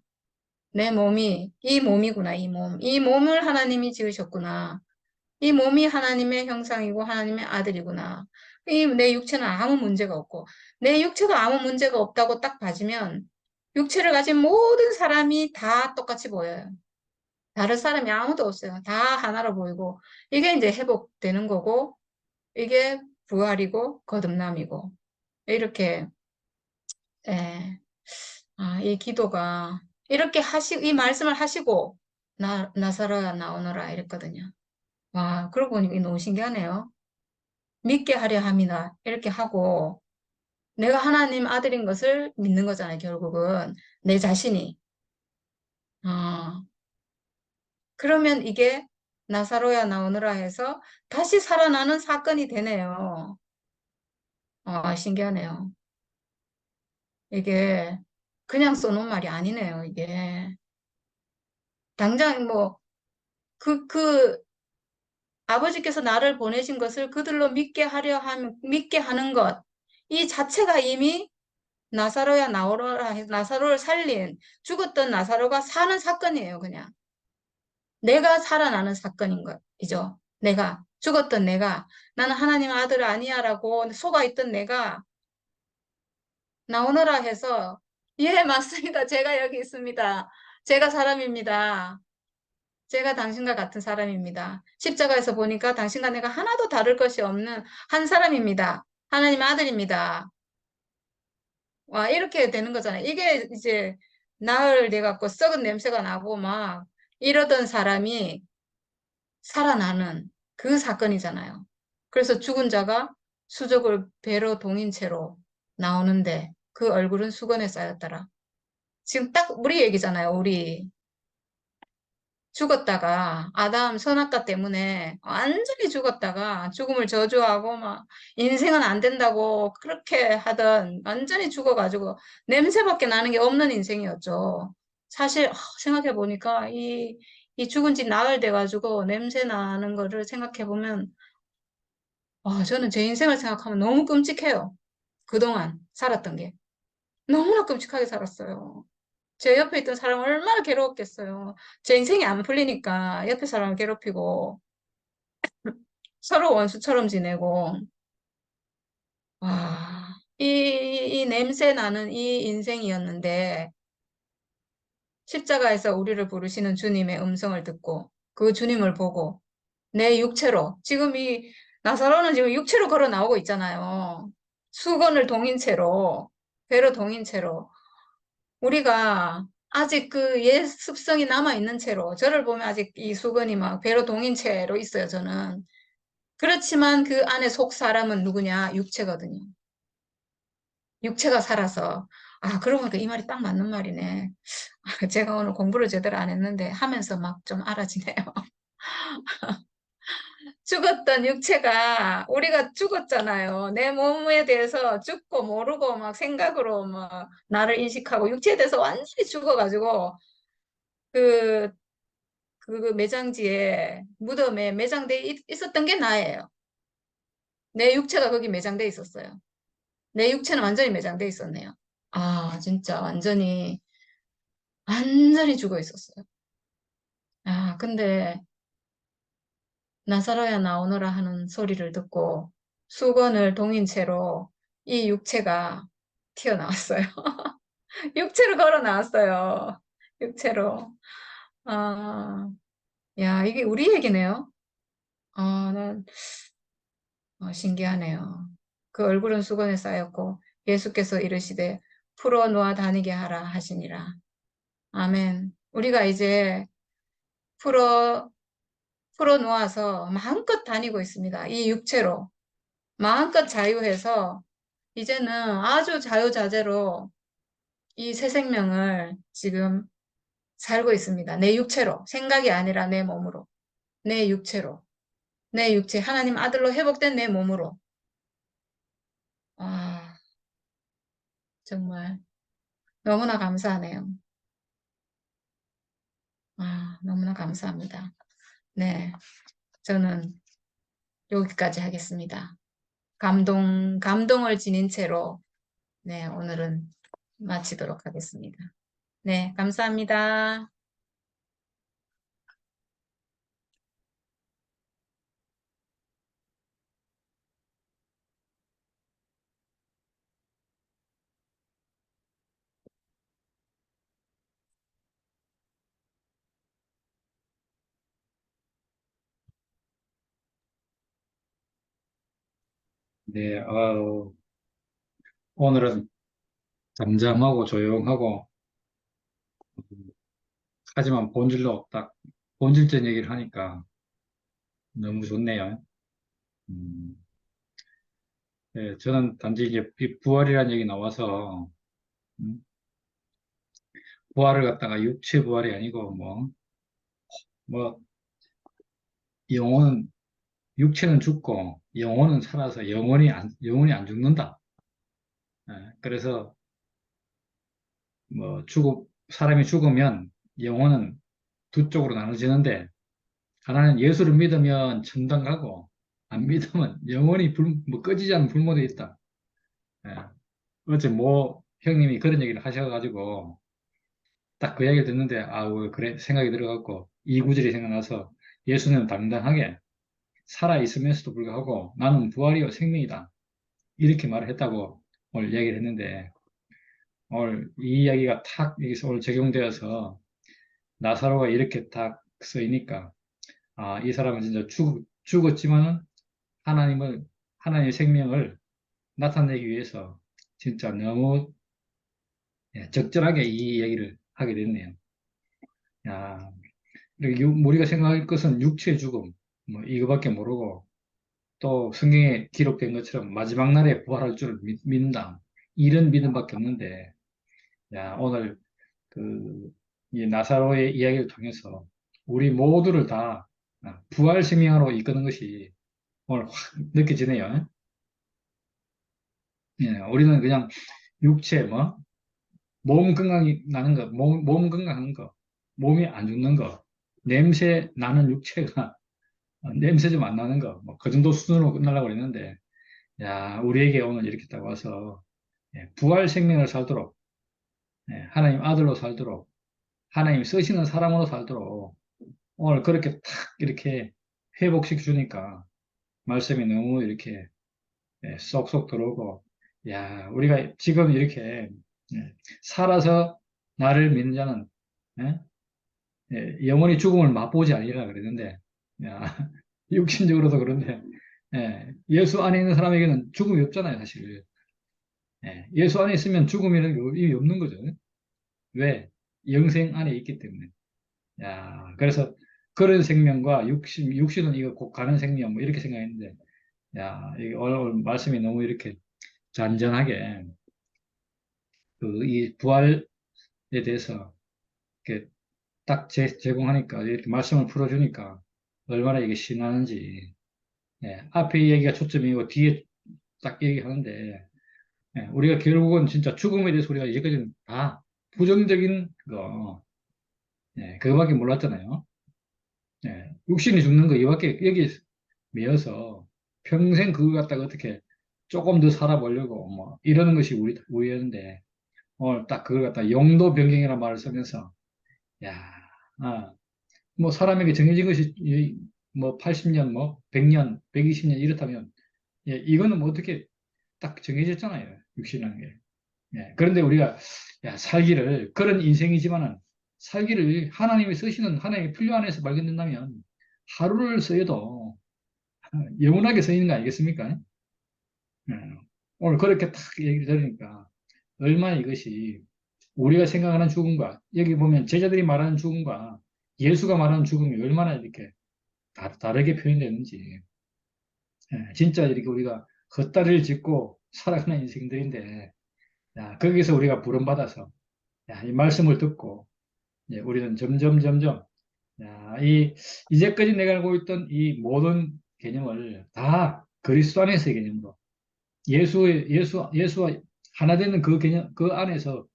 [SPEAKER 1] 내 몸이 이 몸이구나, 이 몸. 이 몸을 하나님이 지으셨구나. 이 몸이 하나님의 형상이고 하나님의 아들이구나. 이 내 육체는 아무 문제가 없고 내 육체가 아무 문제가 없다고 딱 봐지면 육체를 가진 모든 사람이 다 똑같이 보여요. 다른 사람이 아무도 없어요. 다 하나로 보이고 이게 이제 회복되는 거고 이게 부활이고 거듭남이고 이렇게 예. 이 기도가 이렇게 이 말씀을 하시고 나사로야 나오너라 이랬거든요. 와, 그러고 보니 너무 신기하네요. 믿게 하려 함이나 이렇게 하고 내가 하나님 아들인 것을 믿는 거잖아요, 결국은. 내 자신이. 아, 그러면 이게 나사로야 나오너라 해서 다시 살아나는 사건이 되네요. 아, 신기하네요. 이게 그냥 써놓은 말이 아니네요, 이게. 당장 뭐, 그 아버지께서 나를 보내신 것을 그들로 믿게 하는 것. 이 자체가 이미 나사로야 나오너라 해서 나사로를 살린 죽었던 나사로가 사는 사건이에요, 그냥. 내가 살아나는 사건인 거죠. 내가 죽었던 내가 나는 하나님 아들 아니야라고 속아 있던 내가 나오너라 해서 예, 맞습니다. 제가 여기 있습니다. 제가 사람입니다. 제가 당신과 같은 사람입니다. 십자가에서 보니까 당신과 내가 하나도 다를 것이 없는 한 사람입니다. 하나님 아들입니다. 와, 이렇게 되는 거잖아요. 이게 이제 나흘 돼 갖고 썩은 냄새가 나고 막 이러던 사람이 살아나는 그 사건이잖아요. 그래서 죽은 자가 수족을 배로 동인 채로 나오는데 그 얼굴은 수건에 쌓였더라. 지금 딱 우리 얘기잖아요. 우리 죽었다가 아담 선악과 때문에 완전히 죽었다가 죽음을 저주하고 막 인생은 안 된다고 그렇게 하던 완전히 죽어가지고 냄새밖에 나는 게 없는 인생이었죠. 사실 생각해 보니까 이 죽은 지 나흘 돼가지고 냄새 나는 거를 생각해 보면 저는 제 인생을 생각하면 너무 끔찍해요. 그동안 살았던 게 너무나 끔찍하게 살았어요. 제 옆에 있던 사람 얼마나 괴로웠겠어요. 제 인생이 안 풀리니까 옆에 사람을 괴롭히고 서로 원수처럼 지내고 이 냄새 나는 이 인생이었는데 십자가에서 우리를 부르시는 주님의 음성을 듣고 그 주님을 보고 내 육체로 지금 이 나사로는 지금 육체로 걸어 나오고 있잖아요. 수건을 동인 채로 배로 동인 채로 우리가 아직 그 옛 습성이 남아있는 채로, 저를 보면 아직 이 수건이 막 배로 동인 채로 있어요, 저는. 그렇지만 그 안에 속 사람은 누구냐? 육체거든요. 육체가 살아서. 그러고 보니까 이 말이 딱 맞는 말이네. 제가 오늘 공부를 제대로 안 했는데 하면서 막 좀 알아지네요. 죽었던 육체가, 우리가 죽었잖아요. 내 몸에 대해서 죽고 모르고 막 생각으로 막 나를 인식하고 육체에 대해서 완전히 죽어가지고 그 그 매장지에 무덤에 매장돼 있었던 게 나예요. 내 육체가 거기 매장돼 있었어요. 내 육체는 완전히 매장돼 있었네요. 진짜 완전히 죽어 있었어요. 근데 나사로야 나오너라 하는 소리를 듣고 수건을 동인 채로 이 육체가 튀어나왔어요. 육체로 걸어 나왔어요. 육체로. 아, 야, 이게 우리 얘기네요. 난 신기하네요. 그 얼굴은 수건에 쌓였고 예수께서 이르시되 풀어놓아 다니게 하라 하시니라. 아멘. 우리가 이제 풀어 풀어놓아서 마음껏 다니고 있습니다. 이 육체로 마음껏 자유해서 이제는 아주 자유자재로 이 새 생명을 지금 살고 있습니다. 내 육체로 생각이 아니라 내 몸으로 내 육체로 내 육체 하나님 아들로 회복된 내 몸으로 아 정말 너무나 감사하네요. 너무나 감사합니다. 네, 저는 여기까지 하겠습니다. 감동을 지닌 채로, 네, 오늘은 마치도록 하겠습니다. 네, 감사합니다.
[SPEAKER 2] 네, 오늘은 잠잠하고 조용하고, 하지만 본질로 딱, 본질적인 얘기를 하니까 너무 좋네요. 음, 네, 저는 단지 이제 이 부활이라는 얘기 나와서, 음, 부활을 갖다가 육체 부활이 아니고 뭐 영혼은 육체는 죽고 영혼은 살아서 영혼이 안 죽는다. 그래서 사람이 죽으면 영혼은 두 쪽으로 나눠지는데 하나는 예수를 믿으면 천당 가고 안 믿으면 영원히 꺼지지 않는 불못에 있다. 예. 어제 형님이 그런 얘기를 하셔가지고 딱 그 얘기를 듣는데 그래 생각이 들어갖고 이 구절이 생각나서 예수는 당당하게 살아 있으면서도 불구하고 나는 부활이요 생명이다 이렇게 말을 했다고 오늘 얘기를 했는데 오늘 이 이야기가 탁 여기서 오늘 적용되어서 나사로가 이렇게 딱 쓰이니까 이 사람은 진짜 죽었지만은 하나님을 하나님의 생명을 나타내기 위해서 진짜 너무 적절하게 이 얘기를 하게 됐네요. 야, 우리가 생각할 것은 육체의 죽음, 이거밖에 모르고 또 성경에 기록된 것처럼 마지막 날에 부활할 줄을 믿는다. 이런 믿음밖에 없는데, 오늘 그, 이 나사로의 이야기를 통해서 우리 모두를 다 부활 생명으로 이끄는 것이 오늘 확 느껴지네요. 우리는 그냥 육체, 몸 건강이 나는 거, 몸 건강한 거, 몸이 안 죽는 거, 냄새 나는 육체가 냄새 좀 안 나는 거, 그 정도 수준으로 끝나려고 그랬는데, 우리에게 오늘 이렇게 딱 와서 부활 생명을 살도록, 하나님 아들로 살도록, 하나님 쓰시는 사람으로 살도록 오늘 그렇게 탁 이렇게 회복시켜 주니까 말씀이 너무 이렇게 쏙쏙 들어오고, 우리가 지금 이렇게 살아서 나를 믿는 자는 예? 영원히 죽음을 맛보지 아니라 그랬는데, 야, 육신적으로도 그런데, 예수 안에 있는 사람에게는 죽음이 없잖아요, 사실. 예수 안에 있으면 죽음이라는 게 의미 없는 거죠. 왜? 영생 안에 있기 때문에. 그래서 그런 생명과 육신은 이거 곧 가는 생명, 이렇게 생각했는데, 이 오늘 말씀이 너무 이렇게 잔잔하게, 이 부활에 대해서 이렇게 딱 제공하니까, 이렇게 말씀을 풀어주니까, 얼마나 이게 신나는지, 앞에 얘기가 초점이고, 뒤에 딱 얘기하는데, 우리가 결국은 진짜 죽음에 대해서 우리가 이제까지는 다 부정적인 거, 그거밖에 몰랐잖아요. 육신이 죽는 거 이밖에 여기 매여서 평생 그걸 갖다가 어떻게 조금 더 살아보려고 이러는 것이 우리였는데, 오늘 딱 그걸 갖다 용도 변경이라는 말을 쓰면서, 야, 아, 사람에게 정해진 것이 80년, 100년, 120년 이렇다면, 이거는 어떻게 딱 정해졌잖아요. 육신이라는 게. 그런데 우리가 살기를 그런 인생이지만은 살기를 하나님이 쓰시는 하나님의 필요 안에서 발견된다면 하루를 써도 영원하게 쓰이는 거 아니겠습니까? 예. 오늘 그렇게 딱 얘기를 들으니까 얼마나 이것이 우리가 생각하는 죽음과 여기 보면 제자들이 말하는 죽음과 예수가 말하는 죽음이 얼마나 이렇게 다르게 표현되는지 진짜 이렇게 우리가 헛다리를 짚고 살아가는 인생들인데 거기서 우리가 부름받아서 이 말씀을 듣고 우리는 점점 이제까지 내가 알고 있던 이 모든 개념을 다 그리스도 안에서의 개념으로 예수와 하나 되는 그 개념, 그 안에서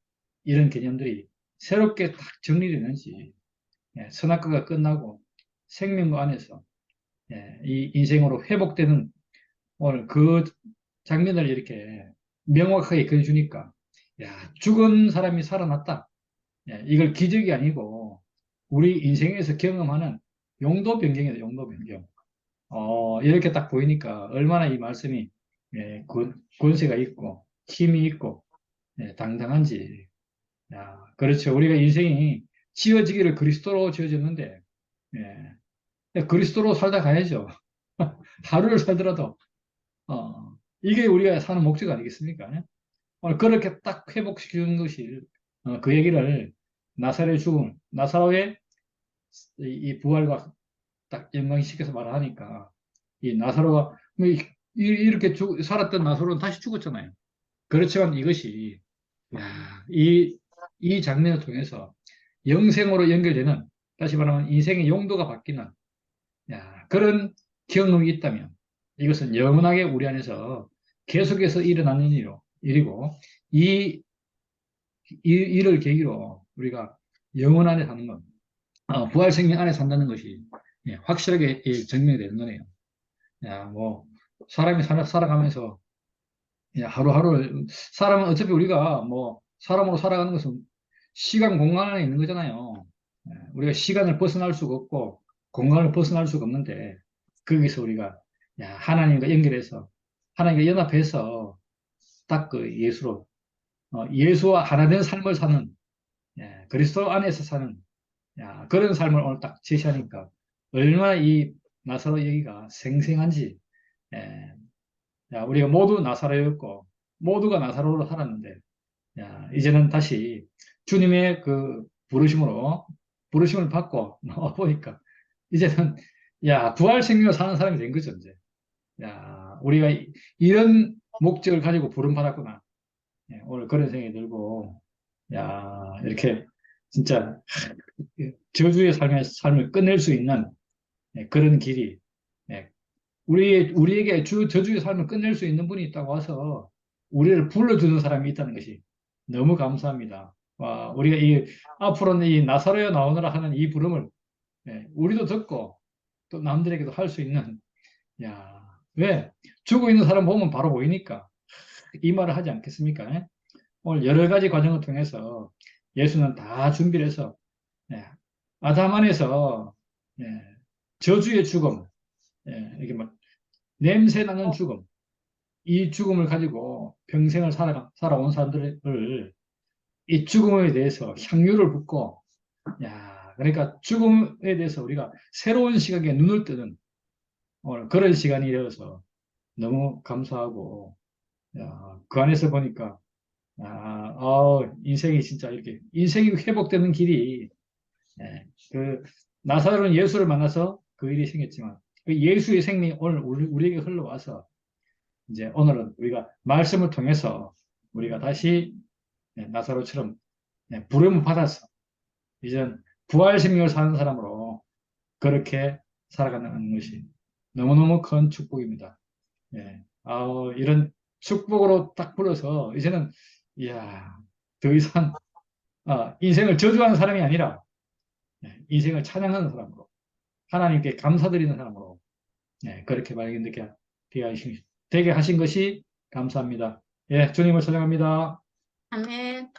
[SPEAKER 2] 이런 개념들이 새롭게 딱 정리되는지, 선악과가 끝나고 생명과 안에서 이 인생으로 회복되는 오늘 그 장면을 이렇게 명확하게 그려주니까, 죽은 사람이 살아났다. 이걸 기적이 아니고 우리 인생에서 경험하는 용도 변경이다, 용도 변경. 이렇게 딱 보이니까 얼마나 이 말씀이 권세가 있고 힘이 있고 당당한지. 그렇죠. 우리가 인생이 지어지기를 그리스도로 지어졌는데 그리스도로 살다 가야죠. 하루를 살더라도 이게 우리가 사는 목적 아니겠습니까? 오늘 그렇게 딱 회복시키는 것이 그 얘기를 나사로의 죽음, 나사로의 이 부활과 딱 연관시켜서 말하니까 이 나사로가 이렇게 살았던 나사로는 다시 죽었잖아요. 그렇지만 이것이 이 이 장면을 통해서 영생으로 연결되는, 다시 말하면 인생의 용도가 바뀌는, 그런 경험이 있다면 이것은 영원하게 우리 안에서 계속해서 일어나는 일이고, 이, 이 일을 계기로 우리가 영원 안에 사는 것, 부활 생명 안에 산다는 것이 확실하게 증명이 되는 거네요. 뭐 사람이 살아가면서 하루하루, 사람은 어차피 우리가 뭐 사람으로 살아가는 것은 시간 공간 안에 있는 거잖아요. 우리가 시간을 벗어날 수가 없고 공간을 벗어날 수가 없는데, 거기서 우리가 하나님과 연결해서 하나님과 연합해서 딱 그 예수로, 예수와 하나 된 삶을 사는, 그리스도 안에서 사는, 그런 삶을 오늘 딱 제시하니까 얼마나 이 나사로 얘기가 생생한지. 예, 우리가 모두 나사로였고 모두가 나사로로 살았는데, 이제는 다시 주님의 그 부르심을 받고 나와 보니까 이제는 부활 생명을 사는 사람이 된 거죠, 이제. 우리가 이런 목적을 가지고 부름 받았구나. 오늘 그런 생각이 들고, 이렇게 진짜 저주의 삶을 끝낼 수 있는 그런 길이, 예, 우리에게 저주의 삶을 끝낼 수 있는 분이 있다고 와서 우리를 불러주는 사람이 있다는 것이 너무 감사합니다. 와, 우리가 앞으로는 이 나사로에 나오느라 하는 이 부름을, 우리도 듣고 또 남들에게도 할 수 있는, 왜? 죽어 있는 사람 보면 바로 보이니까 이 말을 하지 않겠습니까? 오늘 여러 가지 과정을 통해서 예수는 다 준비를 해서, 예, 아담 안에서, 예, 저주의 죽음, 이렇게 막 냄새 나는 죽음, 이 죽음을 가지고 평생을 살아온 사람들을 이 죽음에 대해서 향유를 붓고, 그러니까 죽음에 대해서 우리가 새로운 시각에 눈을 뜨는 오늘 그런 시간이 되어서 너무 감사하고, 그 안에서 보니까, 인생이 진짜 이렇게, 인생이 회복되는 길이, 그, 나사로는 예수를 만나서 그 일이 생겼지만, 그 예수의 생명이 오늘 우리에게 흘러와서, 이제 오늘은 우리가 말씀을 통해서 우리가 다시 나사로처럼 부름을 받아서 이젠 부활 생명을 사는 사람으로 그렇게 살아가는 것이 너무너무 큰 축복입니다. 이런 축복으로 딱 불러서 이제는, 이야, 더 이상 인생을 저주하는 사람이 아니라 인생을 찬양하는 사람으로, 하나님께 감사드리는 사람으로, 그렇게 되게 하신 것이 감사합니다. 주님을 찬양합니다.
[SPEAKER 1] 아멘.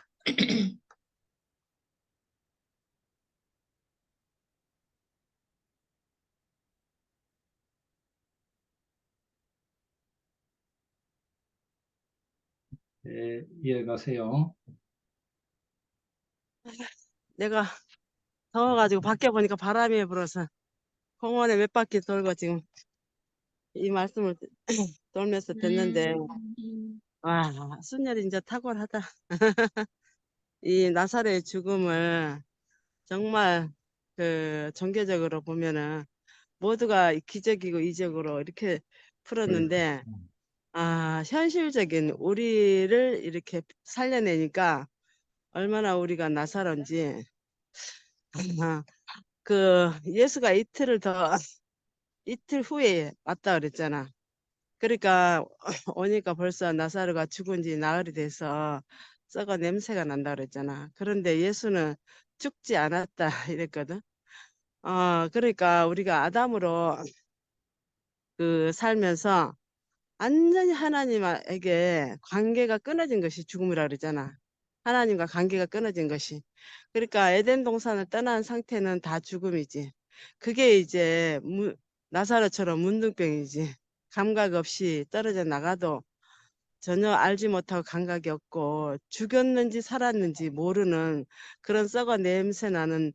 [SPEAKER 2] 이어가세요.
[SPEAKER 3] 내가 더워가지고 밖에 보니까 바람이 불어서 공원에 몇 바퀴 돌고 지금 이 말씀을 돌면서 듣는데, 와, 순열이 진짜 탁월하다. 이 나사렛의 죽음을 정말 그 종교적으로 보면은 모두가 기적이고 이적으로 이렇게 풀었는데, 현실적인 우리를 이렇게 살려내니까 얼마나 우리가 나사로운지. 그 예수가 이틀 후에 왔다 그랬잖아. 그러니까 오니까 벌써 나사로가 죽은 지 나흘이 돼서 썩어 냄새가 난다 그랬잖아. 그런데 예수는 죽지 않았다 이랬거든. 그러니까 우리가 아담으로 그 살면서 완전히 하나님에게 관계가 끊어진 것이 죽음이라 그러잖아. 하나님과 관계가 끊어진 것이. 그러니까 에덴 동산을 떠난 상태는 다 죽음이지. 그게 이제 나사로처럼 문둥병이지. 감각 없이 떨어져 나가도 전혀 알지 못하고 감각이 없고 죽였는지 살았는지 모르는 그런 썩어 냄새 나는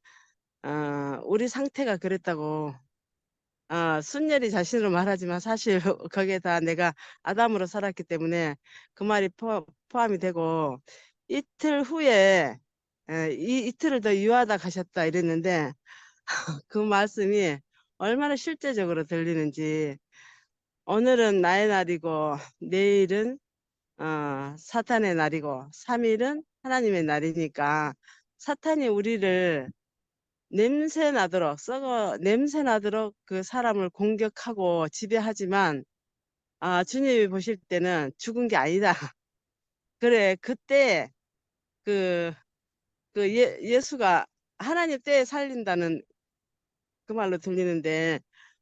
[SPEAKER 3] 우리 상태가 그랬다고. 순열이 자신으로 말하지만 사실 거기에 다 내가 아담으로 살았기 때문에 그 말이 포함이 되고, 이틀 후에 이틀을 더 유하다 가셨다 이랬는데 그 말씀이 얼마나 실제적으로 들리는지. 오늘은 나의 날이고 내일은 사탄의 날이고 3일은 하나님의 날이니까 사탄이 우리를 냄새 나도록 썩어 냄새 나도록 그 사람을 공격하고 지배하지만 주님이 보실 때는 죽은 게 아니다. 그래 그때 그 예수가 하나님 때에 살린다는 그 말로 들리는데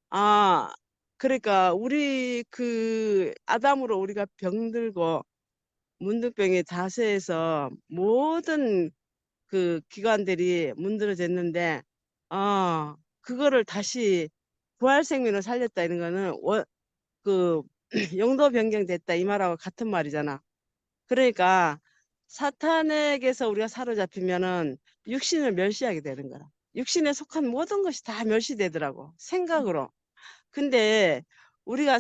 [SPEAKER 3] 아 그러니까 우리 그 아담으로 우리가 병들고 문둥병의 자세에서 모든 그 기관들이 문드러졌는데 그거를 다시 부활 생명을 살렸다 이런 거는 그 용도 변경됐다 이 말하고 같은 말이잖아. 그러니까 사탄에게서 우리가 사로잡히면은 육신을 멸시하게 되는 거야. 육신에 속한 모든 것이 다 멸시되더라고. 생각으로. 근데 우리가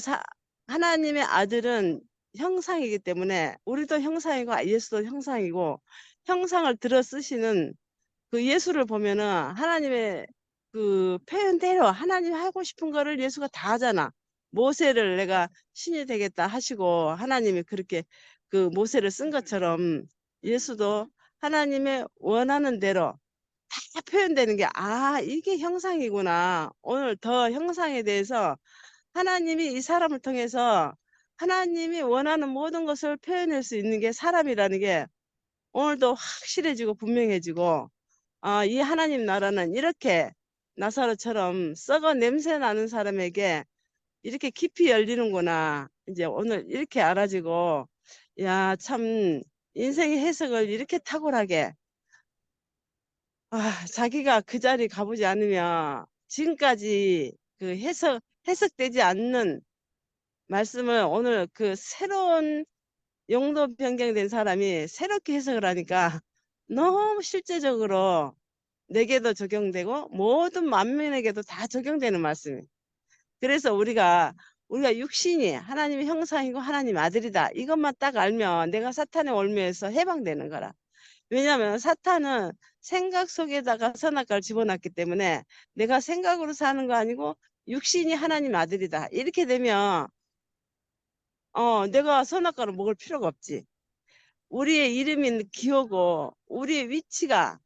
[SPEAKER 3] 하나님의 아들은 형상이기 때문에 우리도 형상이고 예수도 형상이고 형상을 들어 쓰시는 그 예수를 보면은 하나님의 그 표현대로 하나님 하고 싶은 거를 예수가 다 하잖아. 모세를 내가 신이 되겠다 하시고 하나님이 그렇게 그 모세를 쓴 것처럼 예수도 하나님의 원하는 대로 다 표현되는 게 이게 형상이구나. 오늘 더 형상에 대해서 하나님이 이 사람을 통해서 하나님이 원하는 모든 것을 표현할 수 있는 게 사람이라는 게 오늘도 확실해지고 분명해지고 이 하나님 나라는 이렇게 나사로처럼 썩어 냄새 나는 사람에게 이렇게 깊이 열리는구나. 이제 오늘 이렇게 알아지고 야, 참 인생의 해석을 이렇게 탁월하게 자기가 그 자리 가보지 않으면 지금까지 그 해석되지 않는 말씀을 오늘 그 새로운 용도 변경된 사람이 새롭게 해석을 하니까 너무 실제적으로 내게도 적용되고 모든 만민에게도 다 적용되는 말씀이에요. 그래서 우리가 육신이 하나님의 형상이고 하나님 아들이다. 이것만 딱 알면 내가 사탄의 올무에서 해방되는 거라. 왜냐하면 사탄은 생각 속에다가 선악과를 집어넣기 때문에 내가 생각으로 사는 거 아니고 육신이 하나님 아들이다. 이렇게 되면 내가 선악과를 먹을 필요가 없지. 우리의 이름이 기호고 우리의 위치가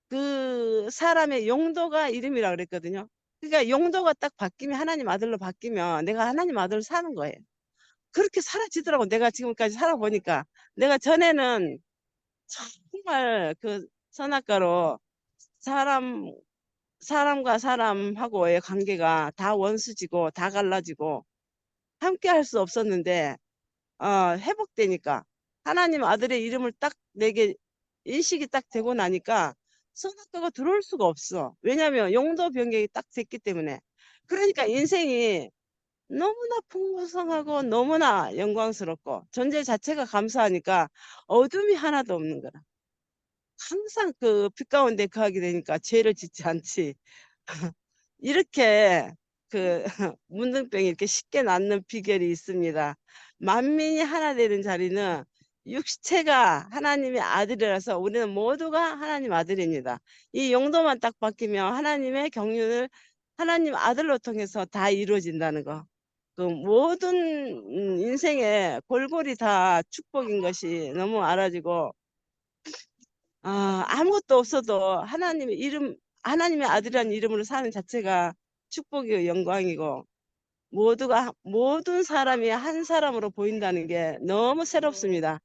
[SPEAKER 3] 그 사람의 용도가 이름이라 그랬거든요. 그러니까 용도가 딱 바뀌면 하나님 아들로 바뀌면 내가 하나님 아들로 사는 거예요. 그렇게 사라지더라고. 내가 지금까지 살아보니까 내가 전에는 정말 그 선악과로 사람과 사람하고의 관계가 다 원수지고 다 갈라지고 함께 할 수 없었는데 회복되니까 하나님 아들의 이름을 딱 내게 인식이 딱 되고 나니까 선악과가 들어올 수가 없어. 왜냐하면 용도 변경이 딱 됐기 때문에. 그러니까 인생이 너무나 풍성하고 너무나 영광스럽고 존재 자체가 감사하니까 어둠이 하나도 없는 거라. 항상 그 빛 가운데 거하게 되니까 죄를 짓지 않지. 이렇게 그 문둥병이 이렇게 쉽게 낫는 비결이 있습니다. 만민이 하나 되는 자리는 육체가 하나님의 아들이라서 우리는 모두가 하나님 아들입니다. 이 용도만 딱 바뀌면 하나님의 경륜을 하나님 아들로 통해서 다 이루어진다는 거. 그 모든 인생의 골골이 다 축복인 것이 너무 알아지고 아무것도 없어도 하나님의 아들이라는 이름으로 사는 자체가 축복이고 영광이고 모든 사람이 한 사람으로 보인다는 게 너무 새롭습니다.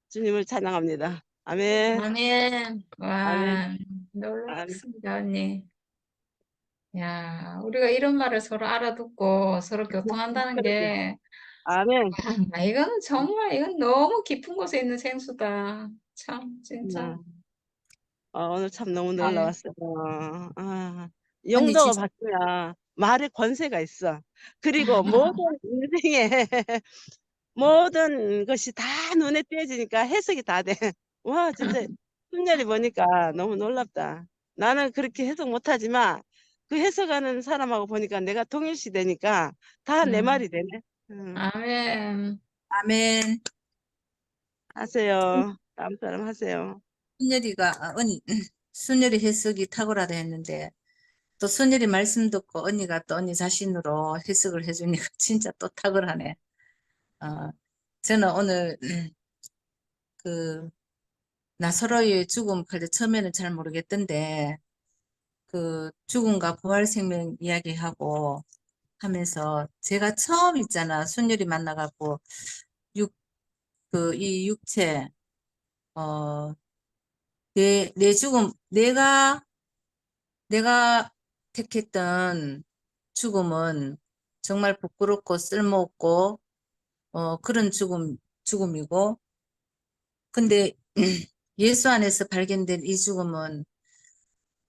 [SPEAKER 3] 주님을 찬양합니다. 아멘.
[SPEAKER 1] 아멘.
[SPEAKER 3] 아멘.
[SPEAKER 1] 와,
[SPEAKER 3] 아멘.
[SPEAKER 1] 놀랍습니다, 언니. 야, 우리가 이런 말을 서로 알아듣고 서로 교통한다는 게,
[SPEAKER 3] 아멘.
[SPEAKER 1] 이건 너무 깊은 곳에 있는 생수다. 참, 진짜.
[SPEAKER 3] 오늘 참 너무
[SPEAKER 1] 아,
[SPEAKER 3] 놀라웠어요.
[SPEAKER 4] 언니
[SPEAKER 3] 용도가
[SPEAKER 4] 진짜
[SPEAKER 3] 바뀌면 말의 권세가 있어. 그리고 모든 인생에 모든 것이 다 눈에 띄어지니까 해석이 다 돼. 와, 진짜 순전히 보니까 너무 놀랍다. 나는 그렇게 해석 못하지만 그 해석하는 사람하고 보니까 내가 통일시 되니까 다 내 말이 되네.
[SPEAKER 1] 아멘.
[SPEAKER 4] 아멘.
[SPEAKER 3] 하세요. 다음 사람 하세요.
[SPEAKER 4] 순열이가 언니 순열이 해석이 탁월하다 했는데 또 순열이 말씀 듣고 언니가 또 언니 자신으로 해석을 해주니까 진짜 또 탁월하네. 저는 오늘 그 나사로의 죽음 그때 처음에는 잘 모르겠던데 그 죽음과 부활 생명 이야기하고 하면서 제가 처음 있잖아 순열이 만나갖고 이 육체 어 내 죽음 내가 택했던 죽음은 정말 부끄럽고 쓸모없고 그런 죽음이고 근데 예수 안에서 발견된 이 죽음은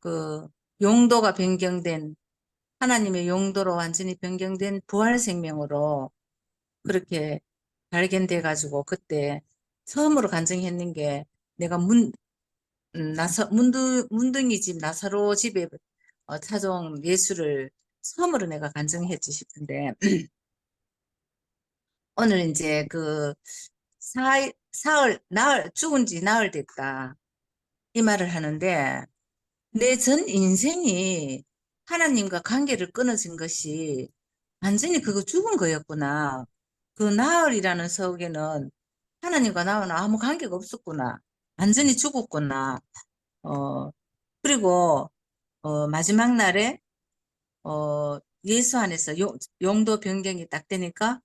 [SPEAKER 4] 그 용도가 변경된 하나님의 용도로 완전히 변경된 부활 생명으로 그렇게 발견돼 가지고 그때 처음으로 간증했는 게 내가 문둥이 집 나사로 집에 찾아온 예수를 처음으로 내가 간증했지 싶은데 오늘 이제 그 나흘 죽은 지 나흘 됐다 이 말을 하는데 내 전 인생이 하나님과 관계를 끊어진 것이 완전히 그거 죽은 거였구나. 그 나흘이라는 석에는 하나님과 나와는 아무 관계가 없었구나. 완전히 죽었구나. 어, 그리고 마지막 날에 예수 안에서 용도 변경이 딱 되니까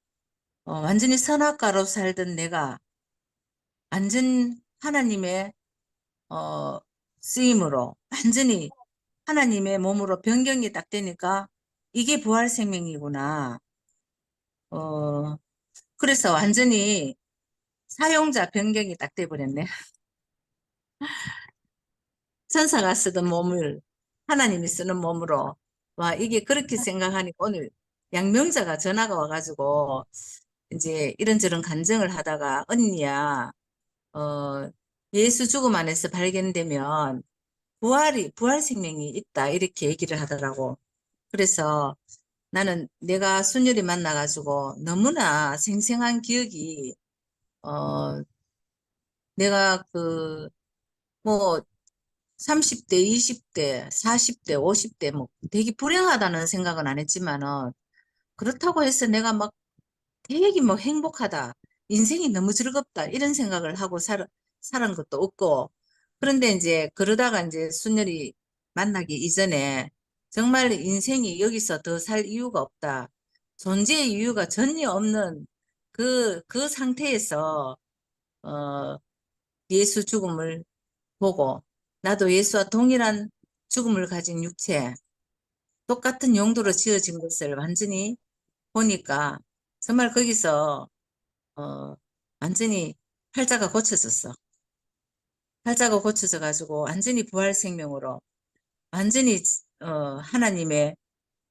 [SPEAKER 4] 완전히 선악과로 살던 내가 완전 하나님의 쓰임으로 완전히 하나님의 몸으로 변경이 딱 되니까 이게 부활 생명이구나. 어, 그래서 완전히 사용자 변경이 딱 돼버렸네. 천사가 쓰던 몸을 하나님이 쓰는 몸으로. 와, 이게 그렇게 생각하니까 오늘 양명자가 전화가 와가지고 이제 이런저런 간증을 하다가 언니야, 어, 예수 죽음 안에서 발견되면 부활 생명이 있다. 이렇게 얘기를 하더라고. 그래서 나는 내가 순열이 만나가지고 너무나 생생한 기억이, 내가 뭐, 30대, 20대, 40대, 50대, 뭐, 되게 불행하다는 생각은 안 했지만은, 그렇다고 해서 내가 막 되게 뭐 행복하다, 인생이 너무 즐겁다, 이런 생각을 하고 살은 것도 없고, 그런데 이제 그러다가 이제 순열이 만나기 이전에 정말 인생이 여기서 더 살 이유가 없다. 존재의 이유가 전혀 없는 그 상태에서, 어, 예수 죽음을 보고, 나도 예수와 동일한 죽음을 가진 육체, 똑같은 용도로 지어진 것을 완전히 보니까 정말 거기서 어, 완전히 팔자가 고쳐졌어. 팔자가 고쳐져 가지고 완전히 부활 생명으로 완전히 하나님의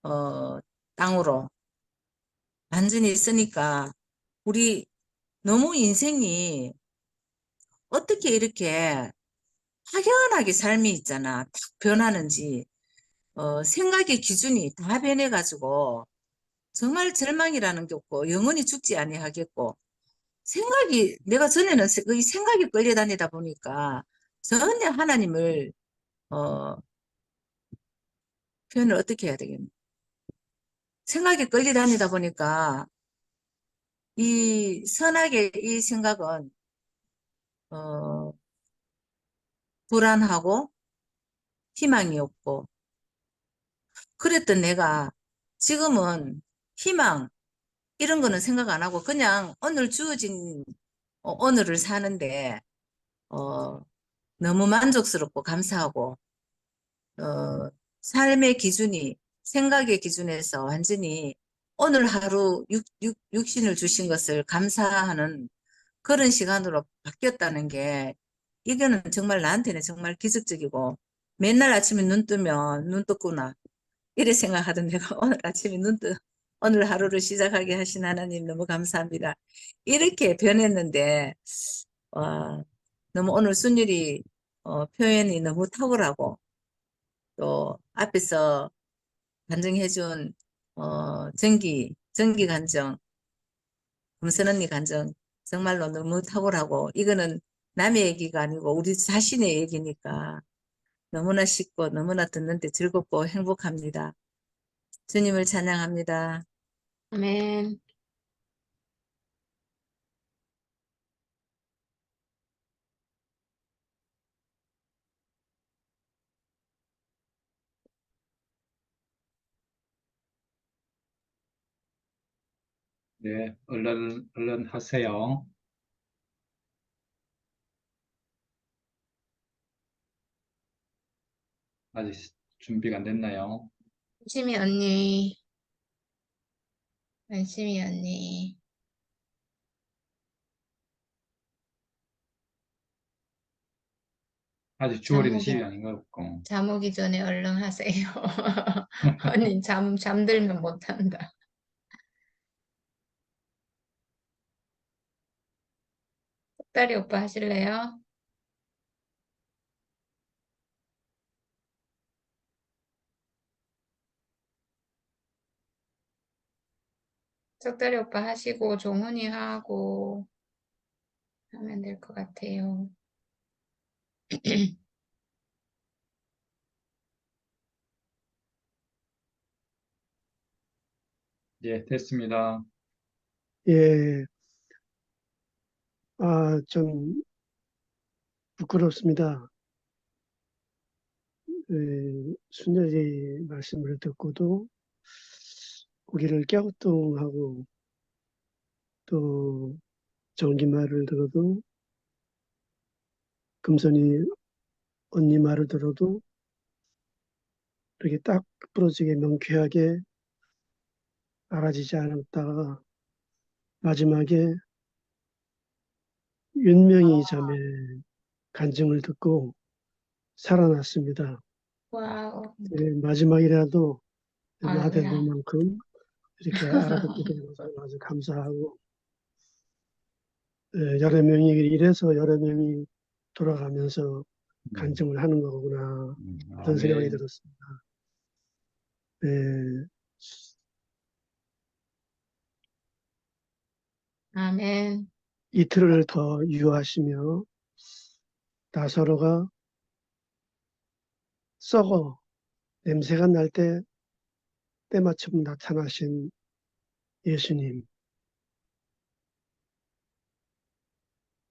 [SPEAKER 4] 어, 땅으로 완전히 쓰니까 우리 너무 인생이 어떻게 이렇게 확연하게 삶이 있잖아. 딱 변하는지 생각의 기준이 다 변해가지고 정말 절망이라는 게 없고 영원히 죽지 아니하겠고 생각이 내가 전에는 이 생각이 끌려다니다 보니까 전혀 하나님을 어, 표현을 어떻게 해야 되겠나 생각이 끌려다니다 보니까 이 선하게 이 생각은 어, 불안하고 희망이 없고 그랬던 내가 지금은 희망 이런 거는 생각 안 하고 그냥 오늘 주어진 오늘을 사는데 어, 너무 만족스럽고 감사하고 삶의 기준이 생각의 기준에서 완전히 오늘 하루 육신을 주신 것을 감사하는 그런 시간으로 바뀌었다는 게 이거는 정말 나한테는 정말 기적적이고 맨날 아침에 눈 뜨면 눈 떴구나 이래 생각하던 내가 오늘 아침에 오늘 하루를 시작하게 하신 하나님 너무 감사합니다. 이렇게 변했는데 와, 너무 오늘 순율이 표현이 너무 탁월하고 또 앞에서 간증해준 정기 간증, 금선 언니 간증 정말로 너무 탁월하고 이거는 남의 얘기가 아니고 우리 자신의 얘기니까 너무나 쉽고 너무나 듣는데 즐겁고 행복합니다. 주님을 찬양합니다.
[SPEAKER 1] 아멘.
[SPEAKER 2] 네, 얼른 하세요. 아직 준비가 안 됐나요?
[SPEAKER 1] 안심이 언니, 안심이 언니.
[SPEAKER 2] 아직 주어리는
[SPEAKER 1] 잠오기,
[SPEAKER 2] 시간이 아닌 것 같고.
[SPEAKER 1] 잠오기 전에 얼른 하세요. 언니 잠들면 못한다. 딸이 오빠 하실래요? 석다리 오빠 하시고 종훈이 하고 하면 될 것 같아요.
[SPEAKER 2] 예, 됐습니다.
[SPEAKER 5] 예, 좀 부끄럽습니다. 순자리 말씀을 듣고도 우리를 갸우뚱하고 또 정기 말을 들어도 금선이 언니 말을 들어도 이렇게 딱 부러지게 명쾌하게 알아지지 않았다가 마지막에 윤명이 자매 간증을 듣고 살아났습니다.
[SPEAKER 1] 와우,
[SPEAKER 5] 마지막이라도 나대도
[SPEAKER 1] 아유야.
[SPEAKER 5] 만큼 이렇게 알아듣게 된 것을 아주 감사하고 여러 명이 이래서 여러 명이 돌아가면서 간증을 하는 거구나 그런 생각이
[SPEAKER 2] 아멘.
[SPEAKER 5] 들었습니다. 예,
[SPEAKER 1] 아멘.
[SPEAKER 5] 이틀을 더 유하시며 나사로가 썩어 냄새가 날 때 때마침 나타나신 예수님,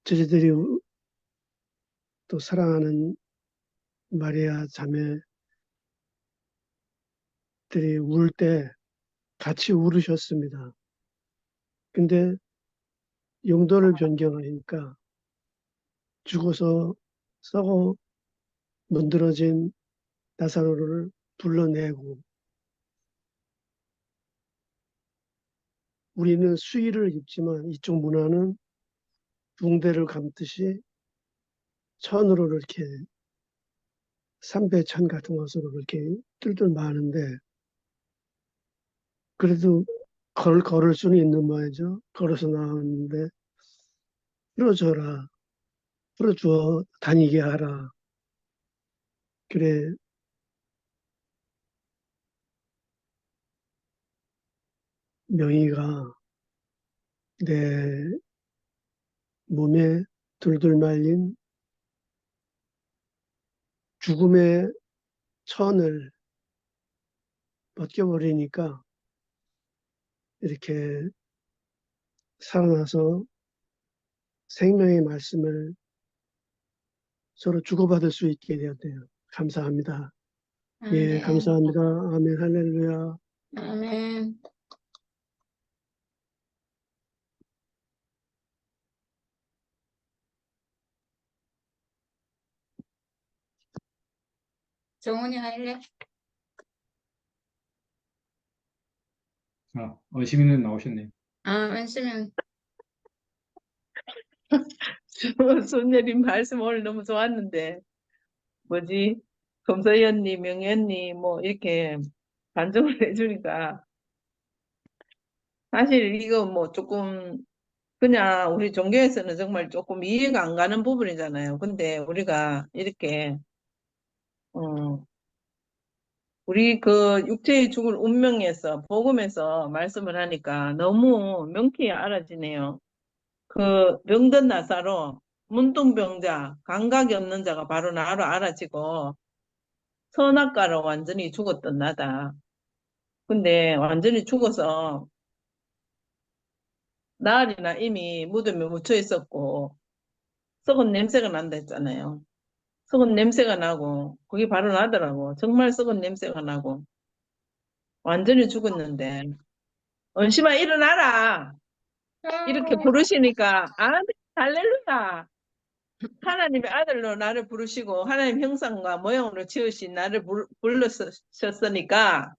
[SPEAKER 5] 저희들이 또 사랑하는 마리아 자매들이 울 때 같이 울으셨습니다. 근데 용도를 변경하니까 죽어서 썩어 문드러진 나사로를 불러내고 우리는 수의를 입지만 이쪽 문화는 붕대를 감듯이 천으로 이렇게 삼배천 같은 것으로 이렇게 뚫뚫 마는데 그래도 걸을 수는 있는 모양이죠. 걸어서 나왔는데 풀어줘라, 풀어줘 다니게 하라. 그래 명희가 내 몸에 둘둘 말린 죽음의 천을 벗겨버리니까 이렇게 살아나서 생명의 말씀을 서로 주고받을 수 있게 되었대요. 감사합니다. 예,
[SPEAKER 1] 아멘.
[SPEAKER 5] 감사합니다. 아멘, 할렐루야.
[SPEAKER 1] 아멘. 정훈이 할래?
[SPEAKER 2] 시민은 나오셨네요.
[SPEAKER 1] 안심이
[SPEAKER 3] 손예림 말씀 오늘 너무 좋았는데 뭐지? 검서연님, 명연님 뭐 이렇게 반정을 해주니까 사실 이거 뭐 조금 그냥 우리 종교에서는 정말 조금 이해가 안 가는 부분이잖아요. 근데 우리가 이렇게 어, 우리 그 육체의 죽을 운명에서 복음에서 말씀을 하니까 너무 명쾌히 알아지네요. 그 병든 나사로 문둥병자, 감각이 없는 자가 바로 나로 알아지고 선악과로 완전히 죽었던 나다. 근데 완전히 죽어서 나흘이나 이미 무덤에 묻혀 있었고 썩은 냄새가 난다 했잖아요. 썩은 냄새가 나고 그게 바로 나더라고. 정말 썩은 냄새가 나고 완전히 죽었는데 은심아 일어나라.
[SPEAKER 6] 이렇게 부르시니까 아멘 할렐루야. 하나님의 아들로 나를 부르시고 하나님 형상과 모형으로 지으신 나를 불러셨으니까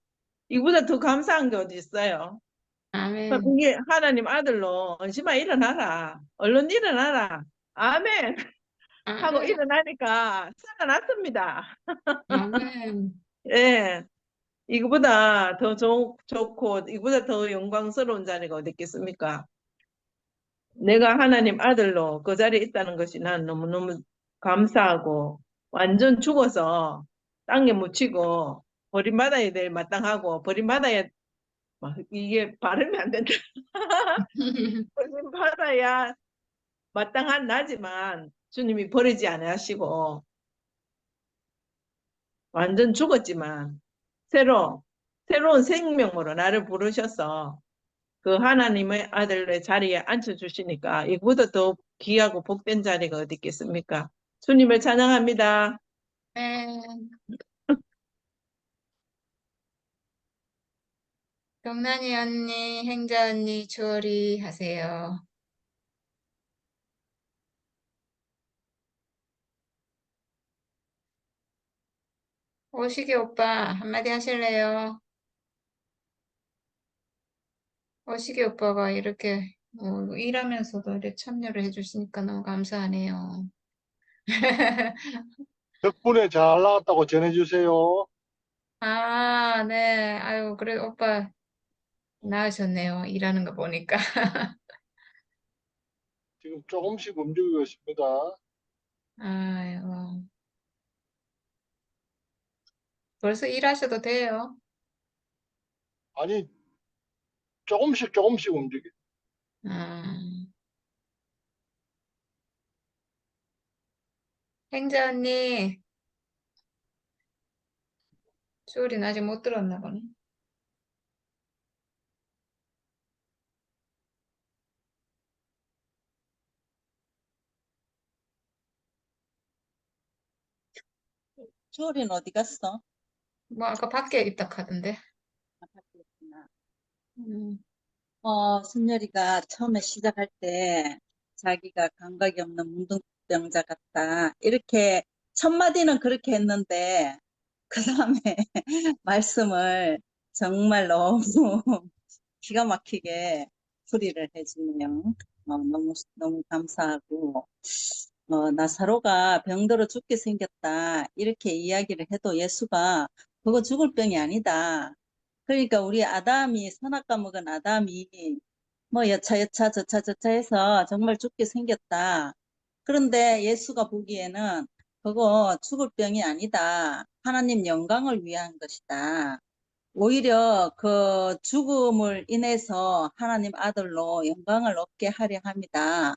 [SPEAKER 6] 이보다 더 감사한 게 어디 있어요? 그럼
[SPEAKER 1] 아멘.
[SPEAKER 6] 이게 하나님 아들로 은심아 일어나라. 얼른 일어나라. 아멘 하고
[SPEAKER 1] 아멘.
[SPEAKER 6] 일어나니까 살아났습니다.
[SPEAKER 1] 아멘.
[SPEAKER 6] 예. 이거보다 더 좋고 이거보다 더 영광스러운 자리가 어디 있겠습니까? 내가 하나님 아들로 그 자리에 있다는 것이 난 너무너무 감사하고 완전 죽어서 땅에 묻히고 버림받아야 될 마땅하고 버림받아야 이게 발음이 안 된다. 버림받아야 마땅한 나지만 주님이 버리지 않으시고 완전 죽었지만 새로운 생명으로 나를 부르셔서 그 하나님의 아들의 자리에 앉혀주시니까 이보다 더 귀하고 복된 자리가 어디 있겠습니까? 주님을 찬양합니다.
[SPEAKER 1] 아멘. 경란이 언니, 행자 언니, 주어리 하세요. 오시기 오빠, 한마디 하실래요? 오시기 오빠가 이렇게 일하면서도 이렇게 참여를 해주시니까 너무 감사하네요.
[SPEAKER 7] 덕분에 잘 나갔다고 전해주세요.
[SPEAKER 1] 아, 네. 아유, 그래, 오빠 나으셨네요. 일하는 거 보니까.
[SPEAKER 7] 지금 조금씩 움직이고 있습니다.
[SPEAKER 1] 아유, 벌써 일하셔도 돼요.
[SPEAKER 7] 아니, 조금씩 움직여.
[SPEAKER 1] 아, 행자 언니, 주울이는 아직 못 들었나 보네.
[SPEAKER 8] 주얼이는 어디 갔어?
[SPEAKER 1] 뭐, 아까 밖에 있다 카던데.
[SPEAKER 8] 아, 밖에 있구나.
[SPEAKER 1] 음,
[SPEAKER 8] 순열이가 처음에 시작할 때 자기가 감각이 없는 문둥병자 같다. 이렇게 첫 마디는 그렇게 했는데 그 다음에 말씀을 정말 너무 기가 막히게 풀이를 해주네요. 너무 감사하고 나사로가 병들어 죽게 생겼다. 이렇게 이야기를 해도 예수가 그거 죽을 병이 아니다. 그러니까 우리 아담이 선악과 먹은 아담이 뭐 여차 저차 해서 정말 죽게 생겼다. 그런데 예수가 보기에는 그거 죽을 병이 아니다. 하나님 영광을 위한 것이다. 오히려 그 죽음을 인해서 하나님 아들로 영광을 얻게 하려 합니다.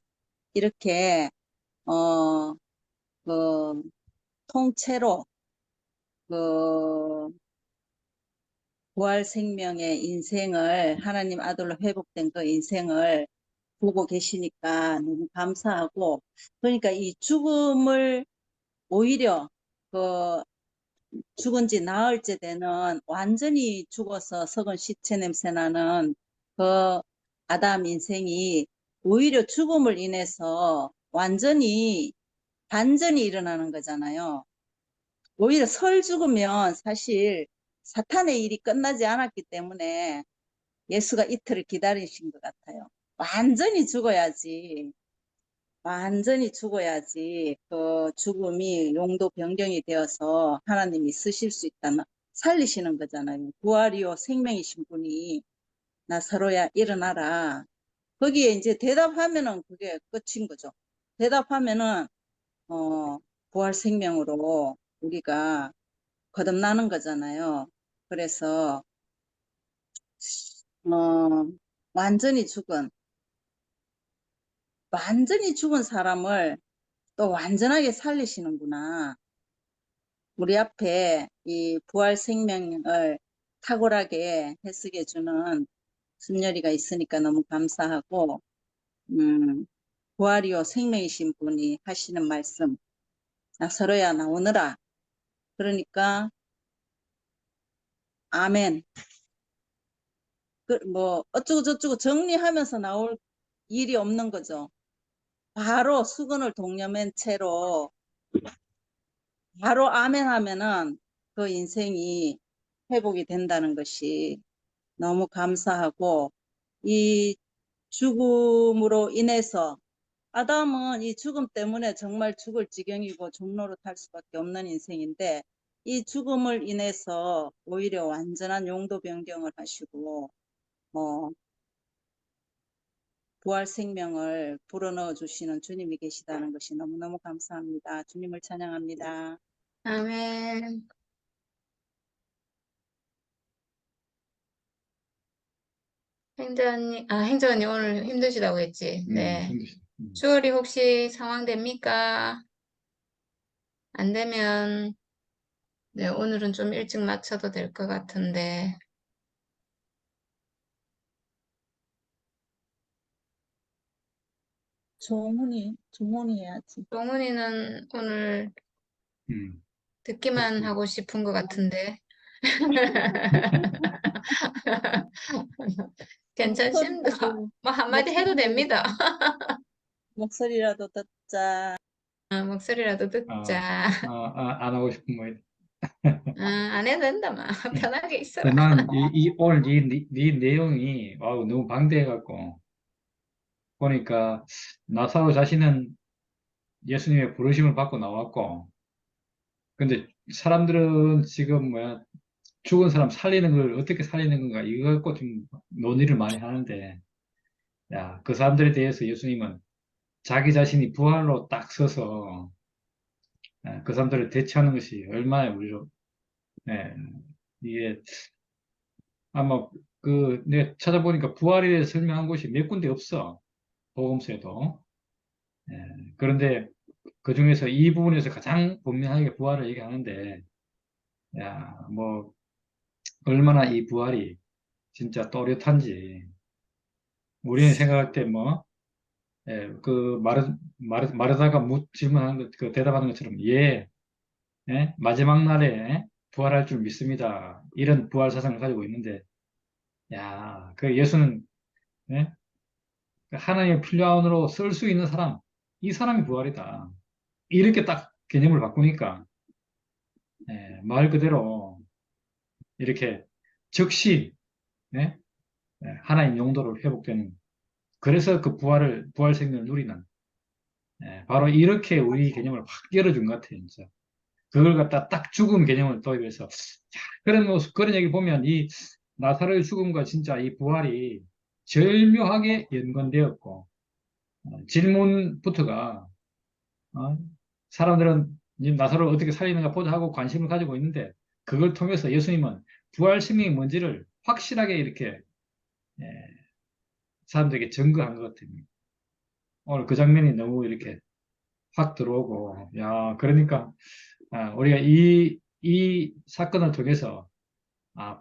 [SPEAKER 8] 이렇게 어, 그 통째로 그 부활 생명의 인생을 하나님 아들로 회복된 그 인생을 보고 계시니까 너무 감사하고 그러니까 이 죽음을 오히려 그 죽은 지 나흘째 되는 완전히 죽어서 썩은 시체 냄새 나는 그 아담 인생이 오히려 죽음을 인해서 완전히 반전이 일어나는 거잖아요. 오히려 설 죽으면 사실 사탄의 일이 끝나지 않았기 때문에 예수가 이틀을 기다리신 것 같아요. 완전히 죽어야지. 완전히 죽어야지 그 죽음이 용도 변경이 되어서 하나님이 쓰실 수 있다는 살리시는 거잖아요. 부활이요 생명이신 분이 나사로야 일어나라. 거기에 이제 대답하면은 그게 끝인 거죠. 대답하면은 부활 생명으로 우리가 거듭나는 거잖아요. 그래서 어, 완전히 죽은 완전히 죽은 사람을 또 완전하게 살리시는구나. 우리 앞에 이 부활 생명을 탁월하게 해석해 주는 순열이가 있으니까 너무 감사하고 부활이요 생명이신 분이 하시는 말씀 나사로야 나오너라. 그러니까 아멘. 뭐 어쩌고 저쩌고 정리하면서 나올 일이 없는 거죠. 바로 수건을 동여맨 채로 바로 아멘 하면은 그 인생이 회복이 된다는 것이 너무 감사하고, 이 죽음으로 인해서 아담은 이 죽음 때문에 정말 죽을 지경이고 종로로 탈 수밖에 없는 인생인데, 이 죽음을 인해서 오히려 완전한 용도 변경을 하시고 부활 생명을 불어넣어 주시는 주님이 계시다는 것이 너무너무 감사합니다. 주님을 찬양합니다.
[SPEAKER 1] 아멘. 행자 언니 오늘 힘드시다고 했지? 네.
[SPEAKER 2] 힘드시다.
[SPEAKER 1] 주얼이 혹시 상황 됩니까? 안 되면, 네, 오늘은 좀 일찍 마쳐도 될 것 같은데.
[SPEAKER 8] 종훈이 해야지.
[SPEAKER 1] 동훈이는 오늘
[SPEAKER 2] 음.
[SPEAKER 1] 듣기만 하고 싶은 것 같은데. 괜찮습니다. 뭐 한마디 해도 됩니다.
[SPEAKER 8] 목소리라도 듣자.
[SPEAKER 1] 목소리라도 듣자.
[SPEAKER 2] 안 하고 싶은 뭐.
[SPEAKER 1] 안 해도 된다, 마. 편하게 있어라.
[SPEAKER 2] 근데 나는 오늘 이 내용이 너무 방대해갖고 보니까 나사로 자신은 예수님의 부르심을 받고 나왔고, 근데 사람들은 지금 죽은 사람 살리는 걸 어떻게 살리는 건가 이거 갖고 좀 논의를 많이 하는데, 야, 그 사람들에 대해서 예수님은 자기 자신이 부활로 딱 서서 그 사람들을 대처하는 것이 얼마나 우리로, 이게 아마 내가 찾아보니까 부활에 대해서 설명한 곳이 몇 군데 없어. 복음서에도. 예, 그런데 그 중에서 이 부분에서 가장 분명하게 부활을 얘기하는데, 야, 뭐, 얼마나 이 부활이 진짜 또렷한지. 우리는 생각할 때 마르다가 질문하는 것, 대답하는 것처럼, 마지막 날에 부활할 줄 믿습니다. 이런 부활 사상을 가지고 있는데, 야, 그 예수는, 예? 하나님의 필요한으로 쓸 수 있는 사람, 이 사람이 부활이다. 이렇게 딱 개념을 바꾸니까, 말 그대로 이렇게 즉시, 예? 하나님 용도로 회복되는, 그래서 그 부활 생명을 누리는, 바로 이렇게 우리 개념을 확 열어준 것 같아요, 진짜. 그걸 갖다 딱 죽음 개념을 도입해서, 그런 얘기 보면 이 나사로의 죽음과 진짜 이 부활이 절묘하게 연관되었고, 질문부터가, 사람들은 이 나사로를 어떻게 살리는가 보자 하고 관심을 가지고 있는데, 그걸 통해서 예수님은 부활 생명이 뭔지를 확실하게 이렇게 예, 사람들에게 증거한 것 같아요. 오늘 그 장면이 너무 이렇게 확 들어오고, 야, 그러니까 우리가 이 사건을 통해서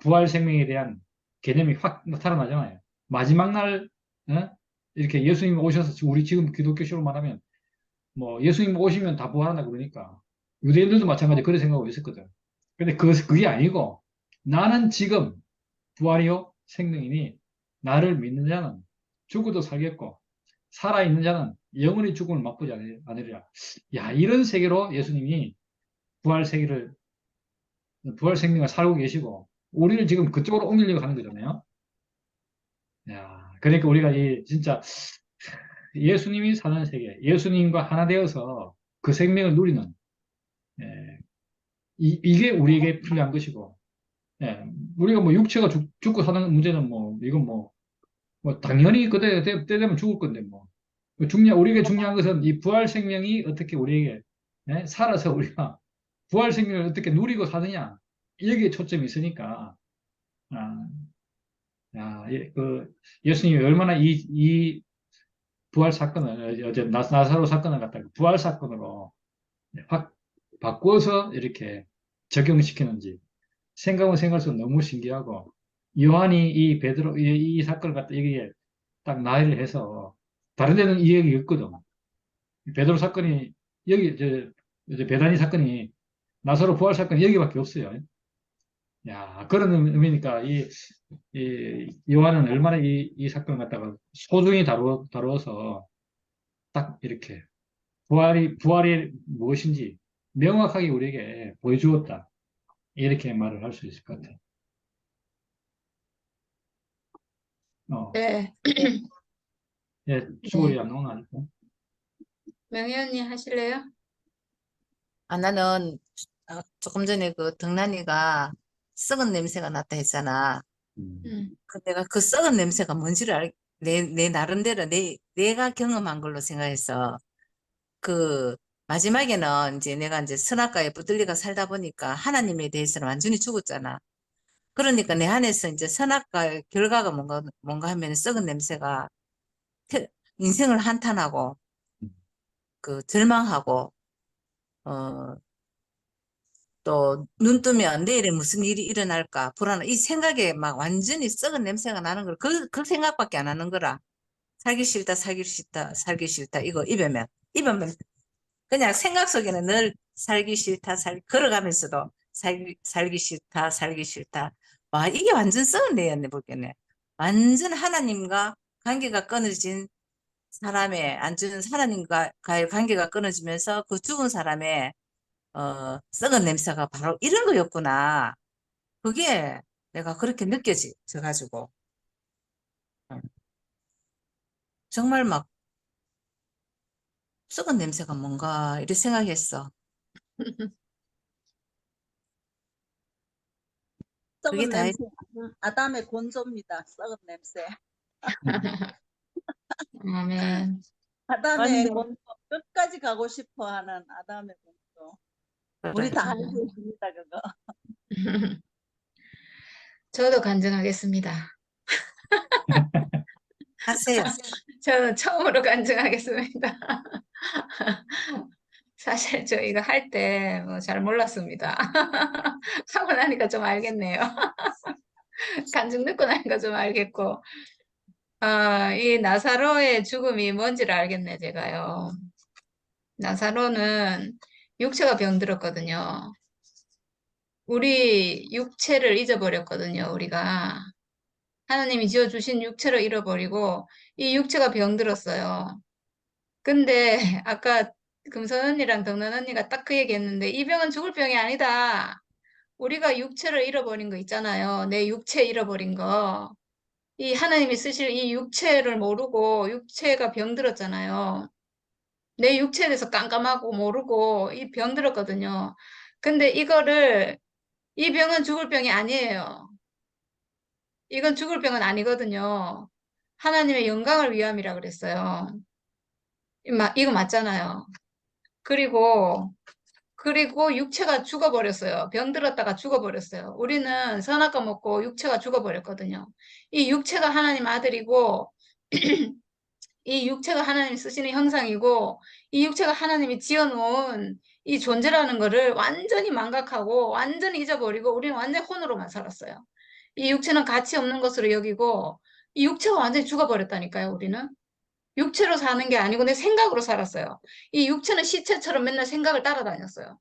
[SPEAKER 2] 부활 생명에 대한 개념이 확 나타나잖아요. 마지막 날 이렇게 예수님 오셔서, 우리 지금 기독교식으로 말하면 뭐 예수님 오시면 다 부활한다 그러니까 유대인들도 마찬가지 그런 생각하고 있었거든. 근데 그게 아니고, 나는 지금 부활이요 생명이니 나를 믿는 자는 죽어도 살겠고 살아있는 자는 영원히 죽음을 맛보지 않으리라. 야, 이런 세계로 예수님이 부활 세계를, 부활 생명을 살고 계시고 우리를 지금 그쪽으로 옮기려고 하는 거잖아요. 야, 그러니까 우리가 진짜 예수님이 사는 세계, 예수님과 하나 되어서 그 생명을 누리는, 예, 이게 우리에게 필요한 것이고, 예, 우리가 뭐 육체가 죽고 사는 문제는 이건 당연히 때 되면 죽을 건데 우리에게 중요한 것은 이 부활 생명이 어떻게 우리에게, 살아서 우리가 부활 생명을 어떻게 누리고 사느냐, 여기에 초점이 있으니까, 아, 예수님이 얼마나 이 부활 사건을, 어제 나사로 사건을 갖다가 부활 사건으로 확 바꿔서 이렇게 적용시키는지 생각은 생각할수록 너무 신기하고, 요한이 이 사건을 갖다 여기에 딱 나열을 해서 다른 데는 이 얘기 없거든. 베드로 사건이 여기 이제 베다니 사건이, 나사로 부활 사건이 여기밖에 없어요. 야, 그런 의미니까 이 요한은 얼마나 이 사건을 갖다가 소중히 다루어서 딱 이렇게 부활이 무엇인지 명확하게 우리에게 보여주었다. 이렇게 말을 할 수 있을 것 같아요.
[SPEAKER 1] 네,
[SPEAKER 2] 예,
[SPEAKER 1] 네.
[SPEAKER 2] 주월이 안 나오나? 아직도?
[SPEAKER 1] 명희 언니 하실래요?
[SPEAKER 4] 나는 조금 전에 그 덕란이가 썩은 냄새가 났다 했잖아.
[SPEAKER 1] 음.
[SPEAKER 4] 내가 그 썩은 냄새가 뭔지를 내 나름대로 내가 경험한 걸로 생각해서 그 마지막에는 이제 내가 이제 선악과에 붙들려가 살다 보니까 하나님에 대해서는 완전히 죽었잖아. 그러니까 내 안에서 이제 선악과의 결과가 뭔가 하면 썩은 냄새가 인생을 한탄하고 그 절망하고 어, 또 눈 뜨면 내일에 무슨 일이 일어날까 불안해 이 생각에 막 완전히 썩은 냄새가 나는 걸 그 생각밖에 안 하는 거라. 살기 싫다 살기 싫다 살기 싫다 이거 입으면 그냥 생각 속에는 늘 살기 싫다 걸어가면서도 살기 싫다 살기 싫다. 와 이게 완전 썩은 내였네 보기에는. 완전 하나님과 관계가 끊어진 사람의 안주는 하나님과의 관계가 끊어지면서 그 죽은 사람의 썩은 냄새가 바로 이런 거였구나. 그게 내가 그렇게 느껴져 가지고 정말 막 썩은 냄새가 뭔가 이렇게 생각했어. 그게
[SPEAKER 8] 썩은
[SPEAKER 4] 다
[SPEAKER 8] 냄새. 아담의 본조입니다. 썩은 냄새.
[SPEAKER 1] 아멘.
[SPEAKER 8] 아담의
[SPEAKER 6] 맞네.
[SPEAKER 8] 본조. 끝까지 가고 싶어 하는 아담의 본조. 우리 다 알고 있습니다, 그거.
[SPEAKER 1] 저도 간증하겠습니다.
[SPEAKER 4] 하세요.
[SPEAKER 1] 저는 처음으로 간증하겠습니다. 사실 저 이거 할 때 뭐 잘 몰랐습니다. 하고 나니까 좀 알겠네요. 간증 듣고 나니까 좀 알겠고, 이 나사로의 죽음이 뭔지를 알겠네, 제가요. 나사로는 육체가 병들었거든요. 우리 육체를 잊어버렸거든요, 우리가. 하나님이 지어주신 육체를 잃어버리고, 이 육체가 병들었어요. 근데 아까 금선 언니랑 덕난 언니가 딱 그 얘기 했는데, 이 병은 죽을 병이 아니다. 우리가 육체를 잃어버린 거 있잖아요. 내 육체 잃어버린 거. 이 하나님이 쓰실 이 육체를 모르고 육체가 병들었잖아요. 내 육체에 대해서 깜깜하고 모르고 이 병들었거든요. 근데 이 병은 죽을 병이 아니에요. 이건 죽을 병은 아니거든요. 하나님의 영광을 위함이라 그랬어요. 이거 맞잖아요. 그리고 육체가 죽어버렸어요. 병들었다가 죽어버렸어요. 우리는 선악과 먹고 육체가 죽어버렸거든요. 이 육체가 하나님 아들이고 이 육체가 하나님이 쓰시는 형상이고 이 육체가 하나님이 지어놓은 이 존재라는 거를 완전히 망각하고 완전히 잊어버리고 우리는 완전히 혼으로만 살았어요. 이 육체는 가치 없는 것으로 여기고 이 육체가 완전히 죽어버렸다니까요, 우리는. 육체로 사는 게 아니고 내 생각으로 살았어요. 이 육체는 시체처럼 맨날 생각을 따라다녔어요.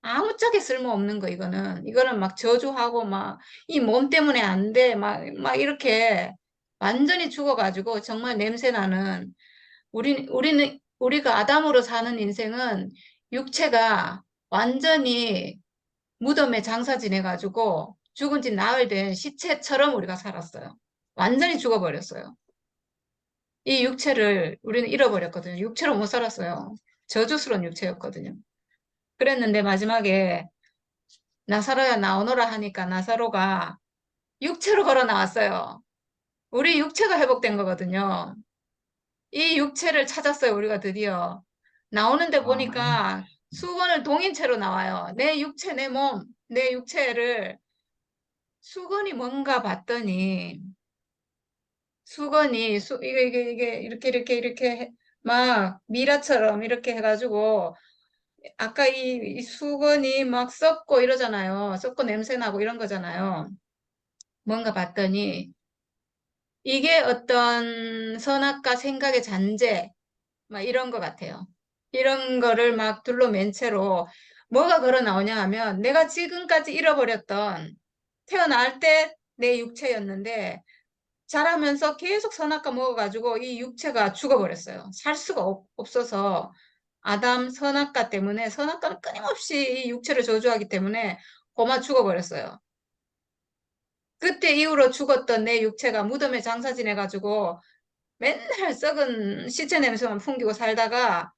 [SPEAKER 1] 아무짝에 쓸모없는 거, 이거는. 이거는 막 저주하고, 막, 이 몸 때문에 안 돼. 막 이렇게 완전히 죽어가지고, 정말 냄새나는, 우리가 아담으로 사는 인생은 육체가 완전히 무덤에 장사 지내가지고, 죽은 지 나흘 된 시체처럼 우리가 살았어요. 완전히 죽어버렸어요. 이 육체를 우리는 잃어버렸거든요. 육체로 못 살았어요. 저주스러운 육체였거든요. 그랬는데 마지막에 나사로야 나오너라 하니까 나사로가 육체로 걸어 나왔어요. 우리 육체가 회복된 거거든요. 이 육체를 찾았어요, 우리가 드디어. 나오는데 보니까 수건을 동인 채로 나와요. 내 육체, 내 몸, 내 육체를 수건이 뭔가 봤더니 수건이 이게 이렇게 막 미라처럼 이렇게 해가지고 아까 이 수건이 막 썩고 이러잖아요. 썩고 냄새 나고 이런 거잖아요. 뭔가 봤더니 이게 어떤 선악과 생각의 잔재 막 이런 거 같아요. 이런 거를 막 둘러맨 채로 뭐가 걸어 나오냐 하면 내가 지금까지 잃어버렸던 태어날 때 내 육체였는데 자라면서 계속 선악과 먹어가지고 이 육체가 죽어버렸어요. 살 수가 없어서 아담 선악과 때문에 선악과는 끊임없이 이 육체를 저주하기 때문에 고마 죽어버렸어요. 그때 이후로 죽었던 내 육체가 무덤에 장사 지내가지고 맨날 썩은 시체 냄새만 풍기고 살다가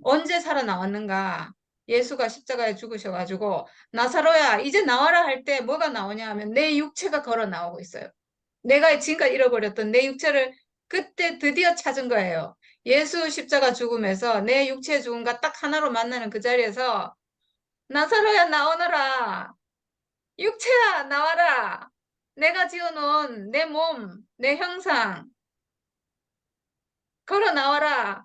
[SPEAKER 1] 언제 살아나왔는가? 예수가 십자가에 죽으셔가지고 나사로야 이제 나와라 할 때 뭐가 나오냐 하면 내 육체가 걸어 나오고 있어요. 내가 지금까지 잃어버렸던 내 육체를 그때 드디어 찾은 거예요. 예수 십자가 죽음에서 내 육체의 죽음과 딱 하나로 만나는 그 자리에서 나사로야 나오너라. 육체야 나와라. 내가 지어놓은 내 몸, 내 형상 걸어 나와라.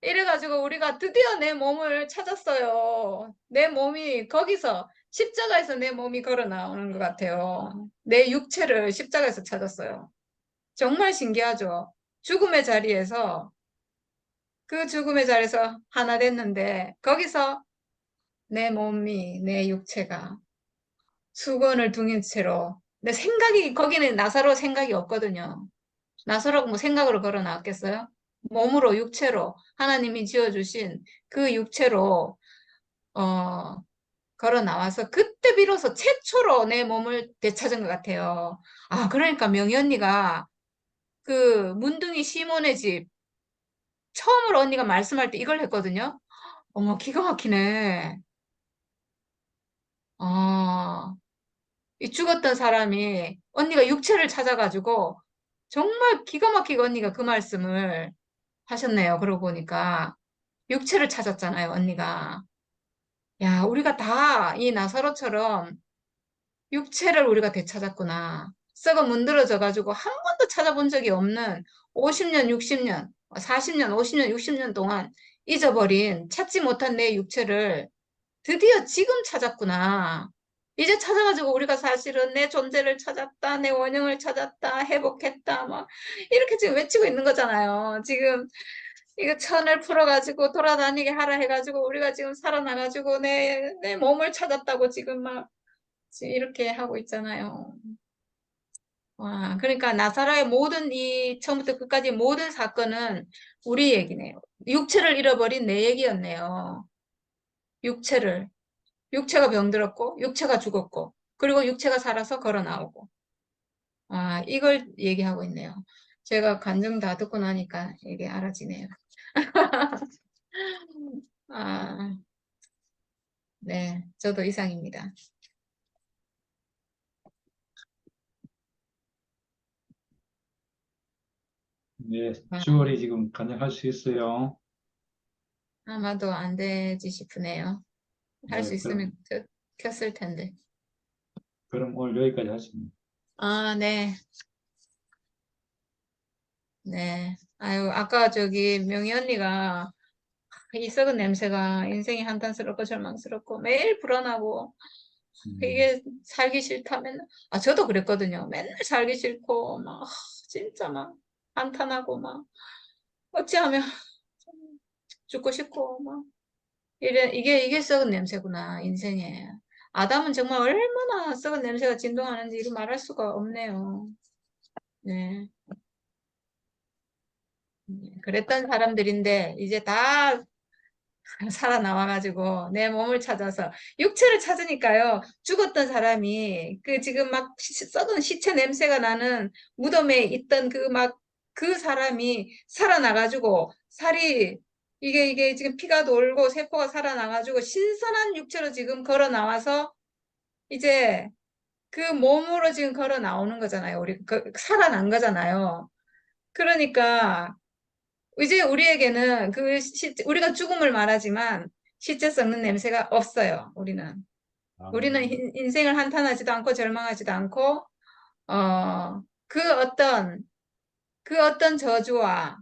[SPEAKER 1] 이래가지고 우리가 드디어 내 몸을 찾았어요. 내 몸이 거기서 십자가에서 내 몸이 걸어 나오는 것 같아요. 내 육체를 십자가에서 찾았어요. 정말 신기하죠. 죽음의 자리에서 그 죽음의 자리에서 하나 됐는데 거기서 내 몸이 내 육체가 수건을 둥인 채로 내 생각이 거기는 나사로 생각이 없거든요. 나사로가 뭐 생각으로 걸어 나왔겠어요? 몸으로 육체로 하나님이 지어주신 그 육체로 걸어 나와서 그때 비로소 최초로 내 몸을 되찾은 것 같아요. 아 그러니까 명희 언니가 그 문둥이 시몬의 집 처음으로 언니가 말씀할 때 이걸 했거든요. 어머 기가 막히네. 아, 이 죽었던 사람이 언니가 육체를 찾아가지고 정말 기가 막히게 언니가 그 말씀을 하셨네요. 그러고 보니까 육체를 찾았잖아요, 언니가. 야, 우리가 다 이 나사로처럼 육체를 우리가 되찾았구나. 썩어 문드러져 가지고 한 번도 찾아본 적이 없는 50년, 60년, 40년, 50년, 60년 동안 잊어버린 찾지 못한 내 육체를 드디어 지금 찾았구나. 이제 찾아가지고 우리가 사실은 내 존재를 찾았다, 내 원형을 찾았다, 회복했다, 막 이렇게 지금 외치고 있는 거잖아요. 지금 이거 천을 풀어가지고 돌아다니게 하라 해가지고 우리가 지금 살아나가지고 내 몸을 찾았다고 지금 막 지금 이렇게 하고 있잖아요. 와, 그러니까 나사로의 모든 이 처음부터 끝까지 모든 사건은 우리 얘기네요. 육체를 잃어버린 내 얘기였네요. 육체가 병들었고 육체가 죽었고 그리고 육체가 살아서 걸어 나오고 아 이걸 얘기하고 있네요. 제가 간증 다 듣고 나니까 이게 알아지네요. 아, 네, 저도 이상입니다.
[SPEAKER 2] 네,
[SPEAKER 1] 아,
[SPEAKER 2] 주월이 지금 간증할 수 있어요.
[SPEAKER 1] 아마도 안 되지 싶으네요. 할 수
[SPEAKER 2] 네,
[SPEAKER 1] 있으면 켰을 텐데.
[SPEAKER 2] 그럼 오늘 여기까지 하십니다.
[SPEAKER 1] 아, 네. 네. 아유, 아까 저기 명희 언니가 이 썩은 냄새가 인생이 한탄스럽고 절망스럽고 매일 불안하고 이게 살기 싫다면 아 저도 그랬거든요. 맨날 살기 싫고 막 진짜 막 한탄하고 막 어찌하면 죽고 싶고 막 이게 썩은 냄새구나 인생에. 아담은 정말 얼마나 썩은 냄새가 진동하는지 이루 말할 수가 없네요. 네. 그랬던 사람들인데 이제 다 살아나와가지고 내 몸을 찾아서 육체를 찾으니까요. 죽었던 사람이 그 지금 막 썩은 시체 냄새가 나는 무덤에 있던 그 사람이 살아나가지고 살이 이게 지금 피가 돌고 세포가 살아나가지고 신선한 육체로 지금 걸어 나와서 이제 그 몸으로 지금 걸어 나오는 거잖아요. 우리 살아난 거잖아요. 그러니까 이제 우리에게는 우리가 죽음을 말하지만 실제 썩는 냄새가 없어요. 우리는 인생을 한탄하지도 않고 절망하지도 않고 그 어떤 저주와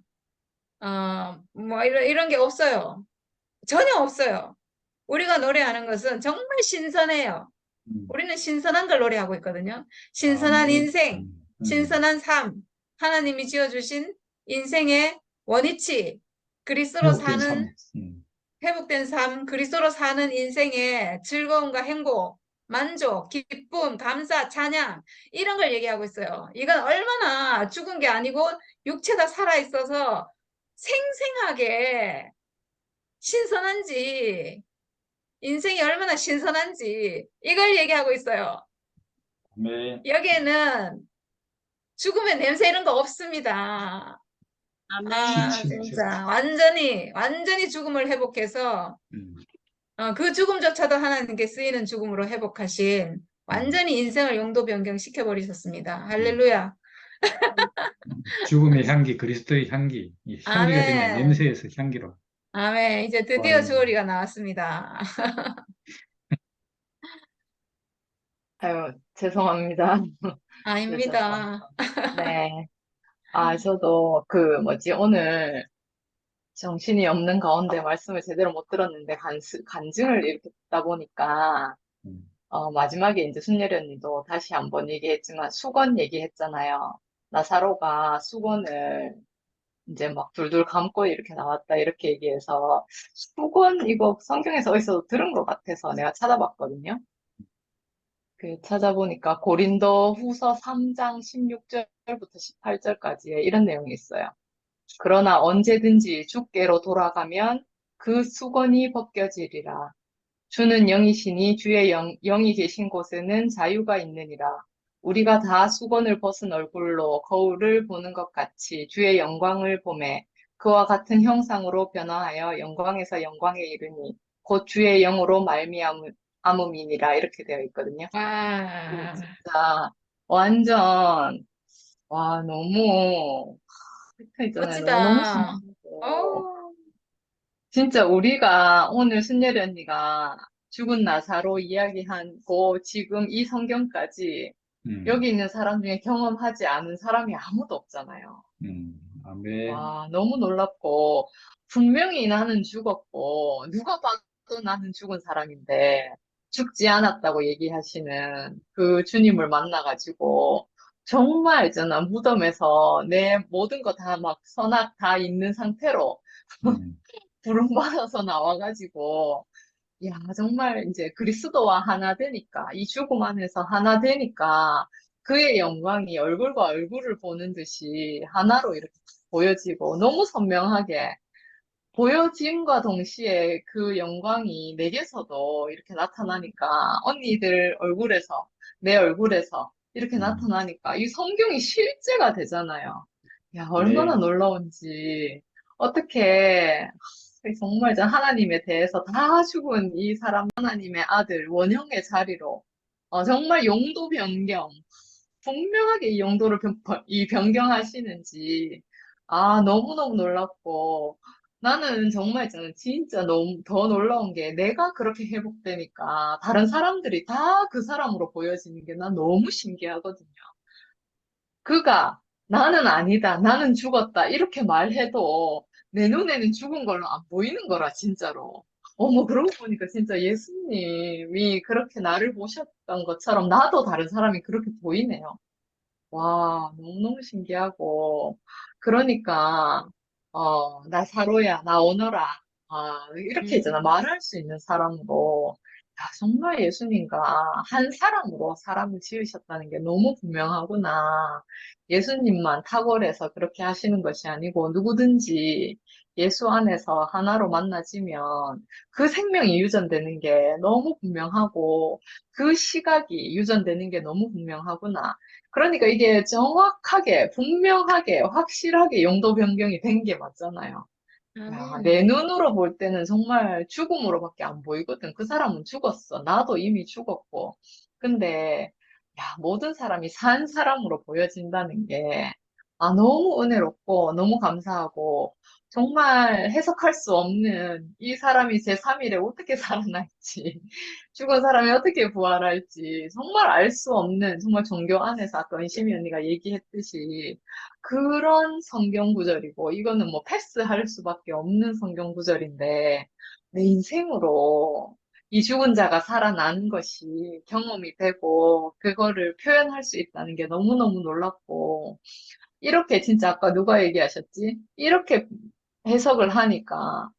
[SPEAKER 1] 뭐 이런 게 없어요. 전혀 없어요. 우리가 노래하는 것은 정말 신선해요. 우리는 신선한 걸 노래하고 있거든요. 신선한 인생, 신선한 삶, 하나님이 지어주신 인생의 원위치, 그리스도로
[SPEAKER 2] 회복된
[SPEAKER 1] 사는
[SPEAKER 2] 삶.
[SPEAKER 1] 회복된 삶, 그리스도로 사는 인생의 즐거움과 행복, 만족, 기쁨, 감사, 찬양 이런 걸 얘기하고 있어요. 이건 얼마나 죽은 게 아니고 육체가 살아 있어서 생생하게 신선한지 인생이 얼마나 신선한지 이걸 얘기하고 있어요.
[SPEAKER 2] 아멘.
[SPEAKER 1] 여기에는 죽음의 냄새 이런 거 없습니다. 아,
[SPEAKER 2] 그치.
[SPEAKER 1] 진짜 완전히 죽음을 회복해서 그 죽음조차도 하나님께 쓰이는 죽음으로 회복하신 완전히 인생을 용도 변경시켜 버리셨습니다. 할렐루야.
[SPEAKER 2] 죽음의 향기, 그리스도의 향기, 이 향기가 되네.
[SPEAKER 1] 아멘.
[SPEAKER 2] 냄새에서 향기로.
[SPEAKER 1] 아멘. 이제 드디어 주어리가 나왔습니다.
[SPEAKER 9] 아유, 죄송합니다.
[SPEAKER 1] 아닙니다.
[SPEAKER 9] 네. 저도 오늘 정신이 없는 가운데 말씀을 제대로 못 들었는데 간증을 이렇게 듣다 보니까
[SPEAKER 2] 음,
[SPEAKER 9] 마지막에 이제 순례 언니도 다시 한번 얘기했지만 수건 얘기했잖아요. 나사로가 수건을 이제 막 둘둘 감고 이렇게 나왔다 이렇게 얘기해서 수건 이거 성경에서 어디서 들은 것 같아서 내가 찾아봤거든요. 찾아보니까 고린도 후서 3장 16절부터 18절까지에 이런 내용이 있어요. 그러나 언제든지 주께로 돌아가면 그 수건이 벗겨지리라. 주는 영이시니 주의 영이 계신 곳에는 자유가 있느니라. 우리가 다 수건을 벗은 얼굴로 거울을 보는 것 같이 주의 영광을 보매 그와 같은 형상으로 변화하여 영광에서 영광에 이르니 곧 주의 영으로 말미암음이니라 이렇게 되어 있거든요. 진짜 완전 너무 있잖아요. 너무
[SPEAKER 1] 멋지다.
[SPEAKER 9] 신기하고 진짜 우리가 오늘 순례리 언니가 죽은 나사로 이야기하고 지금 이 성경까지 여기 있는 사람 중에 경험하지 않은 사람이 아무도 없잖아요.
[SPEAKER 2] 아멘.
[SPEAKER 9] 너무 놀랍고 분명히 나는 죽었고 누가 봐도 나는 죽은 사람인데 죽지 않았다고 얘기하시는 그 주님을 만나가지고 정말 있잖아 무덤에서 내 모든 거 다 막 선악 다 있는 상태로 부름받아서 나와가지고 야 정말 이제 그리스도와 하나 되니까 이 죽음 안에서 하나 되니까 그의 영광이 얼굴과 얼굴을 보는 듯이 하나로 이렇게 보여지고 너무 선명하게 보여짐과 동시에 그 영광이 내게서도 이렇게 나타나니까 언니들 얼굴에서 내 얼굴에서 이렇게 나타나니까 이 성경이 실제가 되잖아요. 야 얼마나
[SPEAKER 2] 네.
[SPEAKER 9] 놀라운지 어떻게 정말 이제 하나님에 대해서 다 죽은 이 사람 하나님의 아들 원형의 자리로 정말 용도 변경 분명하게 이 용도를 변경하시는지 너무너무 놀랍고 나는 정말 있잖아 진짜 너무 더 놀라운 게 내가 그렇게 회복되니까 다른 사람들이 다 그 사람으로 보여지는 게 난 너무 신기하거든요. 그가 나는 아니다, 나는 죽었다 이렇게 말해도 내 눈에는 죽은 걸로 안 보이는 거라 진짜로. 어머 그러고 보니까 진짜 예수님이 그렇게 나를 보셨던 것처럼 나도 다른 사람이 그렇게 보이네요. 와, 너무너무 신기하고. 그러니까, 나 사로야, 나 오너라. 이렇게 있잖아. 말할 수 있는 사람으로. 야, 정말 예수님과 한 사람으로 사람을 지으셨다는 게 너무 분명하구나. 예수님만 탁월해서 그렇게 하시는 것이 아니고 누구든지 예수 안에서 하나로 만나지면 그 생명이 유전되는 게 너무 분명하고 그 시각이 유전되는 게 너무 분명하구나. 그러니까 이게 정확하게, 분명하게, 확실하게 용도 변경이 된 게 맞잖아요. 야, 내 눈으로 볼 때는 정말 죽음으로밖에 안 보이거든. 그 사람은 죽었어. 나도 이미 죽었고. 근데, 야, 모든 사람이 산 사람으로 보여진다는 게, 너무 은혜롭고, 너무 감사하고, 정말 해석할 수 없는 이 사람이 제3일에 어떻게 살아날지, 죽은 사람이 어떻게 부활할지, 정말 알 수 없는, 정말 종교 안에서 아까 은심이 언니가 얘기했듯이, 그런 성경 구절이고, 이거는 뭐 패스할 수밖에 없는 성경 구절인데, 내 인생으로 이 죽은 자가 살아나는 것이 경험이 되고, 그거를 표현할 수 있다는 게 너무너무 놀랍고, 이렇게 진짜 아까 누가 얘기하셨지? 이렇게 해석을 하니까,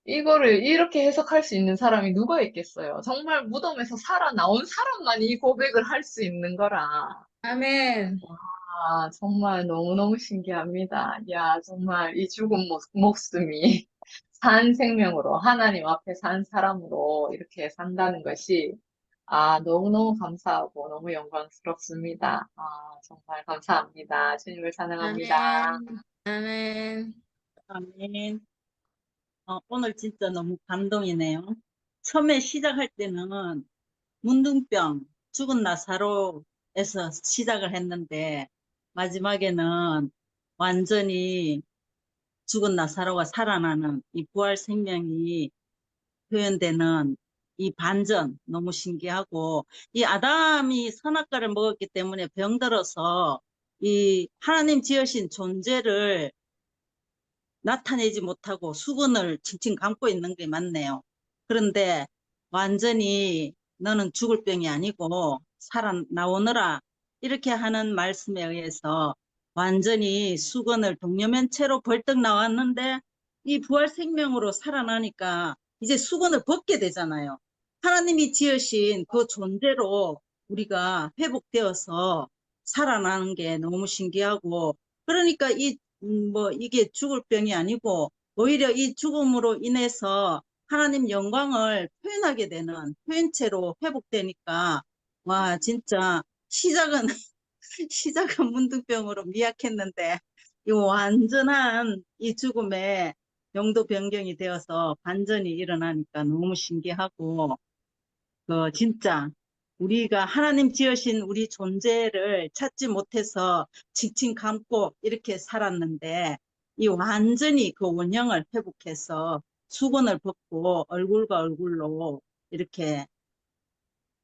[SPEAKER 9] 이거를 이렇게 해석할 수 있는 사람이 누가 있겠어요? 정말 무덤에서 살아나온 사람만 이 고백을 할 수 있는 거라.
[SPEAKER 1] 아멘.
[SPEAKER 9] 아, 정말 너무너무 신기합니다. 야, 정말 이 죽은 목숨이 산 생명으로, 하나님 앞에 산 사람으로 이렇게 산다는 것이, 아, 너무너무 감사하고 너무 영광스럽습니다. 아, 정말 감사합니다. 주님을 찬양합니다.
[SPEAKER 1] 아멘. 아멘.
[SPEAKER 8] 아멘. 오늘 진짜 너무 감동이네요. 처음에 시작할 때는 문둥병, 죽은 나사로에서 시작을 했는데 마지막에는 완전히 죽은 나사로가 살아나는 이 부활 생명이 표현되는 이 반전 너무 신기하고, 이 아담이 선악과를 먹었기 때문에 병들어서 이 하나님 지으신 존재를 나타내지 못하고 수건을 칭칭 감고 있는 게 맞네요. 그런데 완전히 너는 죽을 병이 아니고 살아나오너라 이렇게 하는 말씀에 의해서 완전히 수건을 동여맨 채로 벌떡 나왔는데, 이 부활 생명으로 살아나니까 이제 수건을 벗게 되잖아요. 하나님이 지으신 그 존재로 우리가 회복되어서 살아나는 게 너무 신기하고, 그러니까 이게 죽을 병이 아니고 오히려 이 죽음으로 인해서 하나님 영광을 표현하게 되는 표현체로 회복되니까, 와, 진짜 시작은 시작은 문둥병으로 미약했는데 이 완전한 이 죽음에 용도 변경이 되어서 반전이 일어나니까 너무 신기하고, 진짜 우리가 하나님 지으신 우리 존재를 찾지 못해서 칭칭 감고 이렇게 살았는데, 이 완전히 그 원형을 회복해서 수건을 벗고 얼굴과 얼굴로 이렇게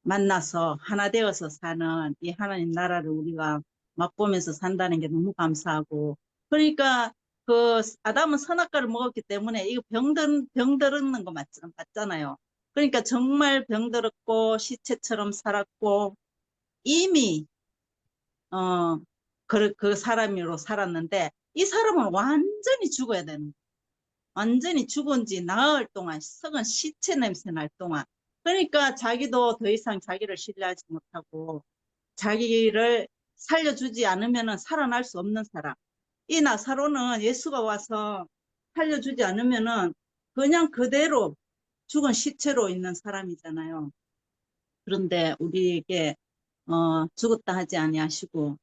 [SPEAKER 8] 만나서 하나 되어서 사는 이 하나님 나라를 우리가 맛보면서 산다는 게 너무 감사하고, 그러니까 그 아담은 선악과를 먹었기 때문에 이거 병들었는 거 맞잖아요. 그러니까 정말 병들었고 시체처럼 살았고 이미 그 사람으로 살았는데, 이 사람은 완전히 죽어야 되는 거예요. 완전히 죽은 지 나흘 동안 썩은 시체 냄새 날 동안. 그러니까 자기도 더 이상 자기를 신뢰하지 못하고 자기를 살려주지 않으면 살아날 수 없는 사람. 이 나사로는 예수가 와서 살려주지 않으면 그냥 그대로 죽은 시체로 있는 사람이잖아요. 그런데 우리에게 죽었다 하지 아니하시고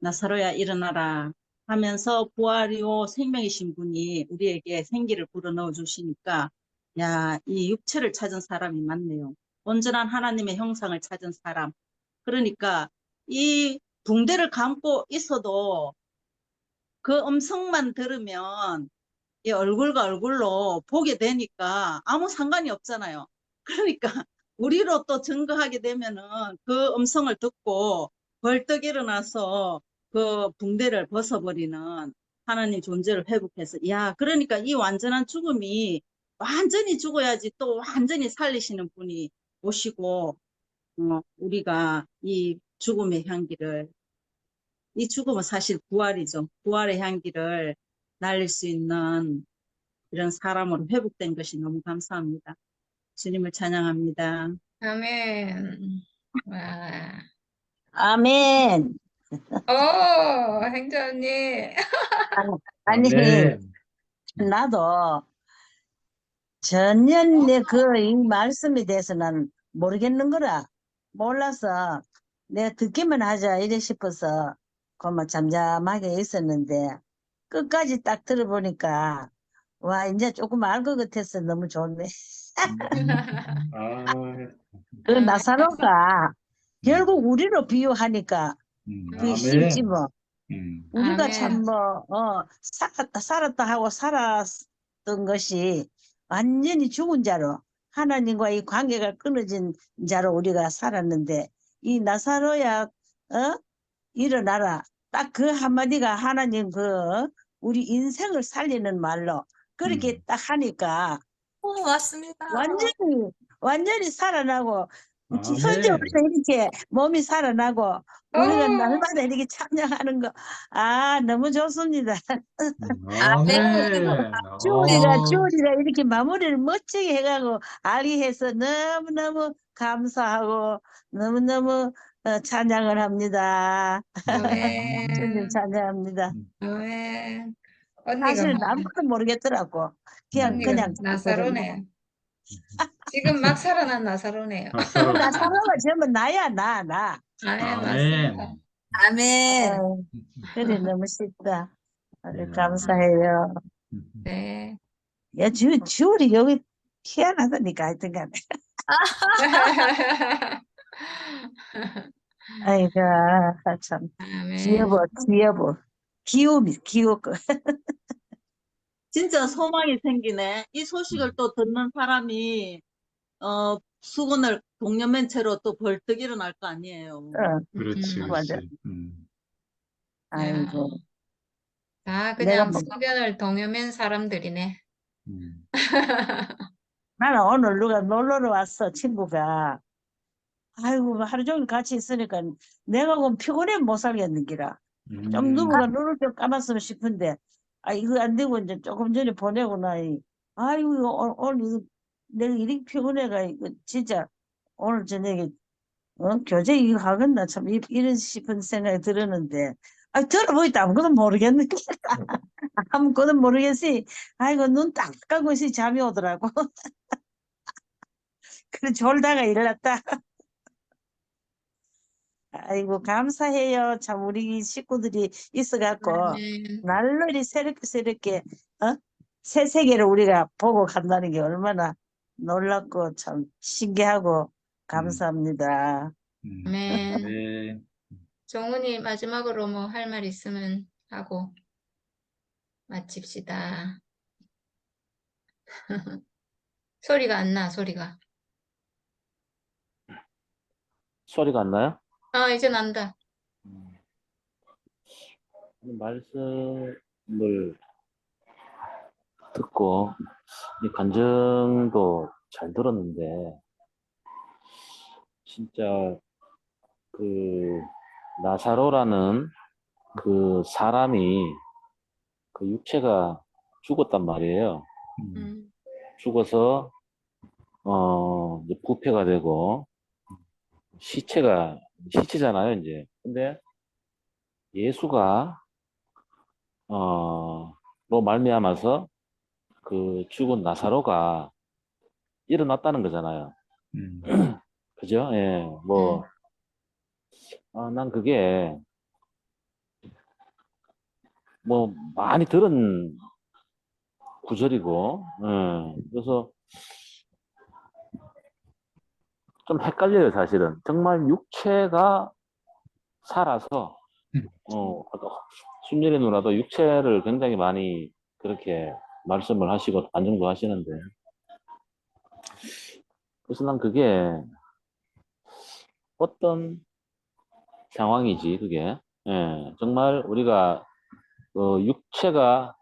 [SPEAKER 8] 나사로야 일어나라 하면서 부활이요 생명이신 분이 우리에게 생기를 불어넣어 주시니까, 야, 이 육체를 찾은 사람이 맞네요. 온전한 하나님의 형상을 찾은 사람. 그러니까 이 붕대를 감고 있어도 그 음성만 들으면 이 얼굴과 얼굴로 보게 되니까 아무 상관이 없잖아요. 그러니까 우리로 또 증거하게 되면은 그 음성을 듣고 벌떡 일어나서 그 붕대를 벗어버리는 하나님 존재를 회복해서, 야, 그러니까 이 완전한 죽음이 완전히 죽어야지 또 완전히 살리시는 분이 오시고, 우리가 이 죽음의 향기를, 이 죽음은 사실 부활이죠. 부활의 향기를 날릴 수 있는 이런 사람으로 회복된 것이 너무 감사합니다. 주님을 찬양합니다.
[SPEAKER 1] 아멘. 와.
[SPEAKER 10] 아멘.
[SPEAKER 1] 행자님.
[SPEAKER 10] 아니,
[SPEAKER 2] 아멘.
[SPEAKER 10] 나도 전혀 이 말씀에 대해서는 모르겠는 거라. 몰라서 내가 듣기만 하자 이래 싶어서 그만 잠잠하게 있었는데, 끝까지 딱 들어보니까 와, 이제 조금 알 것 같아서 너무 좋네.
[SPEAKER 2] 아,
[SPEAKER 10] 그 나사로가 결국 우리로 비유하니까 그게 쉽지
[SPEAKER 2] 아멘.
[SPEAKER 10] 뭐. 우리가
[SPEAKER 1] 아멘.
[SPEAKER 10] 참 살았다 하고 살았던 것이 완전히 죽은 자로, 하나님과 이 관계가 끊어진 자로 우리가 살았는데, 이 나사로야, 일어나라. 딱 그 한마디가 하나님 우리 인생을 살리는 말로 그렇게 딱 하니까
[SPEAKER 4] 맞습니다.
[SPEAKER 10] 완전히 살아나고, 선지
[SPEAKER 2] 아멘.
[SPEAKER 10] 우리가 이렇게 몸이 살아나고 우리가
[SPEAKER 1] 어,
[SPEAKER 10] 날마다 이렇게 찬양하는 거, 아, 너무 좋습니다.
[SPEAKER 2] 아멘.
[SPEAKER 10] 주우리가 이렇게 마무리를 멋지게 해가고 알게 해서 너무너무 감사하고 너무너무 찬양을 합니다. 주님
[SPEAKER 1] 아멘.
[SPEAKER 10] 찬양합니다.
[SPEAKER 1] 아멘. 언니가
[SPEAKER 10] 사실
[SPEAKER 1] 막,
[SPEAKER 10] 아무것도 모르겠더라고. 그냥
[SPEAKER 1] 언니가
[SPEAKER 10] 그냥
[SPEAKER 1] 나사로네. 지금 막 살아난 나사로네요.
[SPEAKER 2] 박사로.
[SPEAKER 10] 나 사랑가 전부 나야 나.
[SPEAKER 1] 아멘, 맞습니다.
[SPEAKER 2] 아멘.
[SPEAKER 4] 아멘.
[SPEAKER 10] 그래 너무 쉽다.
[SPEAKER 2] 네.
[SPEAKER 10] 감사해요.
[SPEAKER 1] 네.
[SPEAKER 10] 야, 주울이 여기 희한하다니까 하여튼간에. 아이고 참
[SPEAKER 1] 아멘.
[SPEAKER 10] 귀여워. 귀엽고.
[SPEAKER 8] 진짜 소망이 생기네. 이 소식을 또 듣는 사람이 수건을 동년맨 채로 또 벌떡 일어날 거 아니에요.
[SPEAKER 2] 그렇지,
[SPEAKER 10] 맞아.
[SPEAKER 2] 그렇지.
[SPEAKER 10] 아이고
[SPEAKER 1] 다
[SPEAKER 10] 내가
[SPEAKER 1] 그냥
[SPEAKER 10] 뭐-
[SPEAKER 1] 소변을 동요맨 사람들이네.
[SPEAKER 10] 나는 오늘 누가 놀러러 왔어 친구가. 아이고 하루 종일 같이 있으니까 내가 그럼 피곤해 못 살겠는 기라. 좀 누구가 눈을 좀 감았으면 싶은데 아 이거 안 되고 이제 조금 전에 보내고 나니 아이고 오늘 이거 내가 이렇게 피곤해가 이거 진짜 오늘 저녁에 교재 이거 하겠나 참 이런 싶은 생각이 들었는데 아 들어보니까 아무것도 모르겠네. 아무것도 모르겠지. 아이고 눈 딱 감고 있으니 잠이 오더라고. 그래 졸다가 일어났다. 아이고 감사해요. 참 우리 식구들이 있어갖고
[SPEAKER 1] 아멘.
[SPEAKER 10] 날놀이 새롭게 새 세계를 우리가 보고 간다는 게 얼마나 놀랍고 참 신기하고 감사합니다.
[SPEAKER 1] 아멘.
[SPEAKER 2] 네.
[SPEAKER 1] 정훈이 마지막으로 뭐 할 말 있으면 하고 마칩시다. 소리가 안 나, 소리가.
[SPEAKER 11] 소리가 안 나요?
[SPEAKER 1] 아, 이제 난다.
[SPEAKER 11] 말씀을 듣고 이 간증도 잘 들었는데 진짜 그 나사로라는 그 사람이 그 육체가 죽었단 말이에요. 죽어서 이제 부패가 되고 시체잖아요, 이제. 근데 예수가 로 말미암아서 그 죽은 나사로가 일어났다는 거잖아요. 그죠? 예, 뭐, 난 그게 뭐 많이 들은 구절이고, 그래서 좀 헷갈려요, 사실은. 정말 육체가 살아서, 아까 순전히 누나도 육체를 굉장히 많이 그렇게 말씀을 하시고 안정도 하시는데, 그래서 난 그게 어떤 상황이지, 그게. 예, 정말 우리가 육체가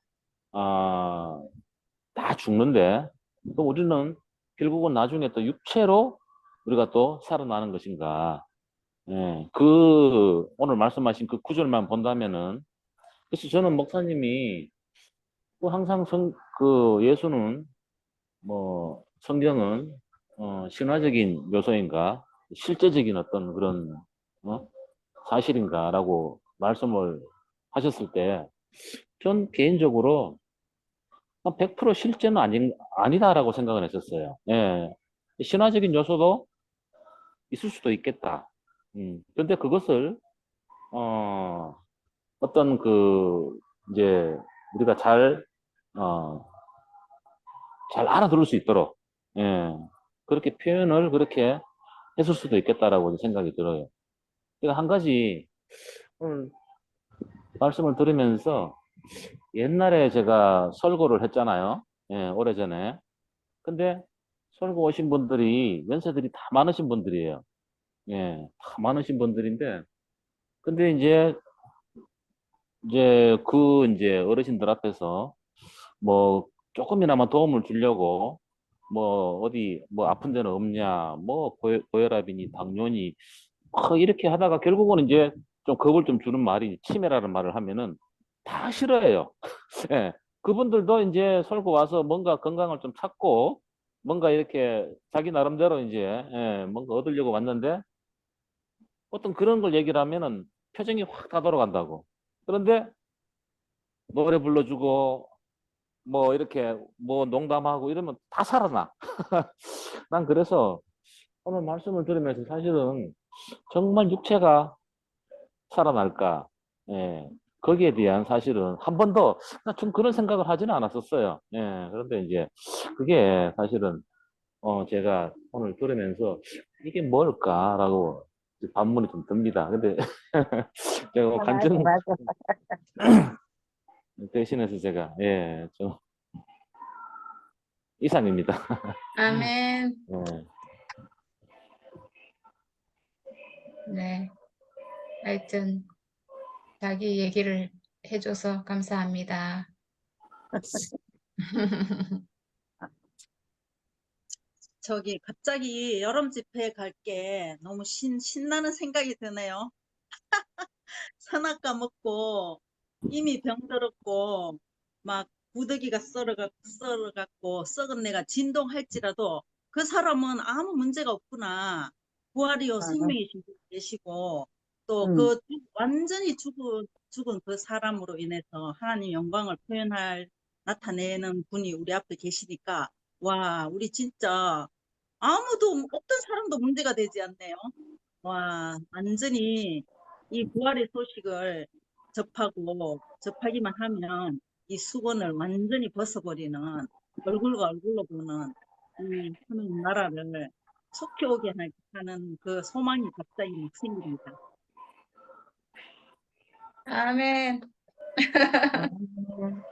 [SPEAKER 11] 다 죽는데 또 우리는 결국은 나중에 또 육체로 우리가 또 살아나는 것인가. 예, 오늘 말씀하신 그 구절만 본다면은, 그래서 저는 목사님이 항상 예수는 뭐 성경은 신화적인 요소인가 실제적인 어떤 그런 사실인가라고 말씀을 하셨을 때 전 개인적으로 100% 실제는 아니다라고 생각을 했었어요. 예. 신화적인 요소도 있을 수도 있겠다. 그런데 그것을 어떤 이제 우리가 잘 알아들을 수 있도록 그렇게 표현을 그렇게 했을 수도 있겠다라고 생각이 들어요. 제가 한 가지 오늘 말씀을 들으면서 옛날에 제가 설교를 했잖아요. 예, 오래전에. 근데 설교 오신 분들이 연세들이 다 많으신 분들이에요. 예, 다 많으신 분들인데 근데 이제 어르신들 앞에서 뭐 조금이나마 도움을 주려고 뭐 어디 뭐 아픈 데는 없냐, 뭐 고혈압이니 당뇨니 이렇게 하다가 결국은 이제 좀 겁을 좀 주는 말이 치매라는 말을 하면은 다 싫어해요. 예. 그분들도 이제 설고 와서 뭔가 건강을 좀 찾고 뭔가 이렇게 자기 나름대로 이제 뭔가 얻으려고 왔는데 어떤 그런 걸 얘기를 하면은 표정이 확 다 돌아간다고. 그런데 노래 불러주고 뭐 이렇게 뭐 농담하고 이러면 다 살아나. 난 그래서 오늘 말씀을 들으면서 사실은 정말 육체가 살아날까? 예. 거기에 대한 사실은 한 번도 좀 그런 생각을 하지는 않았었어요. 예. 그런데 이제 그게 사실은 제가 오늘 들으면서 이게 뭘까라고 반문이 좀 듭니다. 근데 제가 뭐
[SPEAKER 10] 맞아,
[SPEAKER 11] 간증
[SPEAKER 10] 맞아.
[SPEAKER 11] 대신해서 제가 좀 이상입니다.
[SPEAKER 1] 아멘.
[SPEAKER 11] 예.
[SPEAKER 1] 네. 하여튼 자기 얘기를 해줘서 감사합니다.
[SPEAKER 8] 저기 갑자기 여름 집회 갈게 너무 신나는 생각이 드네요. 산악가 먹고 이미 병들었고 막 구더기가 썰어갖고 썩은 내가 진동할지라도 그 사람은 아무 문제가 없구나. 부활이요
[SPEAKER 10] 맞아.
[SPEAKER 8] 생명이신 분 계시고 또
[SPEAKER 10] 응.
[SPEAKER 8] 그 완전히 죽은 그 사람으로 인해서 하나님 영광을 나타내는 분이 우리 앞에 계시니까 와 우리 진짜 아무도 어떤 사람도 문제가 되지 않네요. 와, 완전히 이 부활의 소식을 접하기만 하면 이 수건을 완전히 벗어버리는 얼굴과 얼굴로 보는 이 하나님 나라를 속히 오게 하는 그 소망이 갑자기 막 생깁니다.
[SPEAKER 1] 아멘.
[SPEAKER 10] 아멘.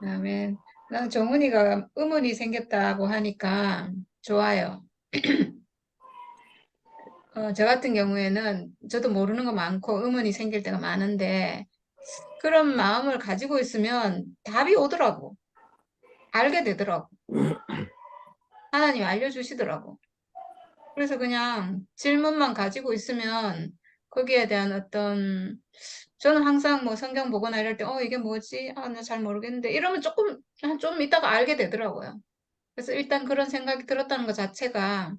[SPEAKER 1] 아멘. 난 정훈이가 의문이 생겼다고 하니까 좋아요. 저 같은 경우에는 저도 모르는 거 많고 의문이 생길 때가 많은데 그런 마음을 가지고 있으면 답이 오더라고. 알게 되더라고. 하나님 알려주시더라고. 그래서 그냥 질문만 가지고 있으면 거기에 대한 어떤 저는 항상 뭐 성경 보거나 이럴 때 이게 뭐지? 나 잘 모르겠는데 이러면 좀 이따가 알게 되더라고요. 그래서 일단 그런 생각이 들었다는 것 자체가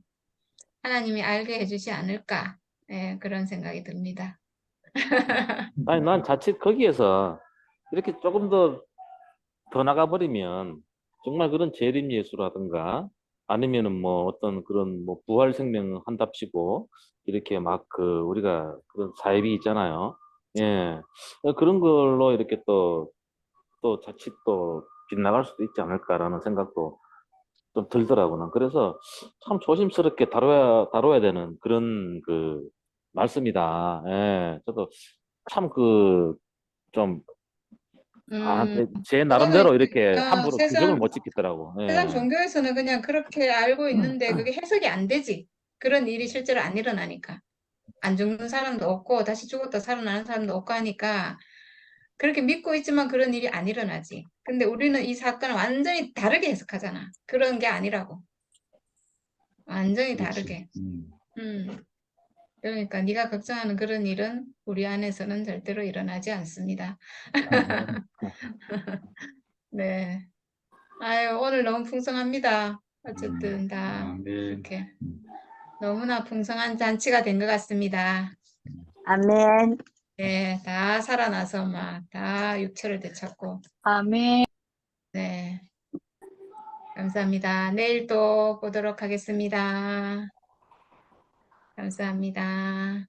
[SPEAKER 1] 하나님이 알게 해주지 않을까. 예, 그런 생각이 듭니다.
[SPEAKER 11] 아니, 난 자칫 거기에서 이렇게 조금 더 나가버리면 정말 그런 재림 예수라든가 아니면은 뭐 어떤 그런 뭐 부활 생명 한답시고 이렇게 막 우리가 그런 사입이 있잖아요. 예. 그런 걸로 이렇게 또 자칫 또 빗나갈 수도 있지 않을까라는 생각도 좀 들더라고요. 그래서 참 조심스럽게 다뤄야 되는 그런 말씀이다. 예. 저도 참 좀 제
[SPEAKER 1] 그거는
[SPEAKER 11] 나름대로 이렇게
[SPEAKER 1] 어,
[SPEAKER 11] 함부로 규정을
[SPEAKER 1] 세상
[SPEAKER 11] 못 짓겠더라고.
[SPEAKER 1] 세상
[SPEAKER 11] 예.
[SPEAKER 1] 종교에서는 그냥 그렇게 알고 있는데 그게 해석이 안 되지. 그런 일이 실제로 안 일어나니까. 안 죽는 사람도 없고 다시 죽었다 살아나는 사람도 없고 하니까 그렇게 믿고 있지만 그런 일이 안 일어나지. 근데 우리는 이 사건을 완전히 다르게 해석하잖아. 그런 게 아니라고. 완전히
[SPEAKER 2] 그렇지.
[SPEAKER 1] 다르게. 그러니까 네가 걱정하는 그런 일은 우리 안에서는 절대로 일어나지 않습니다. 네. 아유, 오늘 너무 풍성합니다. 어쨌든 다
[SPEAKER 2] 아멘.
[SPEAKER 1] 이렇게 너무나 풍성한 잔치가 된 것 같습니다.
[SPEAKER 10] 아멘.
[SPEAKER 1] 네, 다 살아나서 막 다 육체를 되찾고.
[SPEAKER 9] 아멘.
[SPEAKER 1] 네. 감사합니다. 내일 또 보도록 하겠습니다. 감사합니다.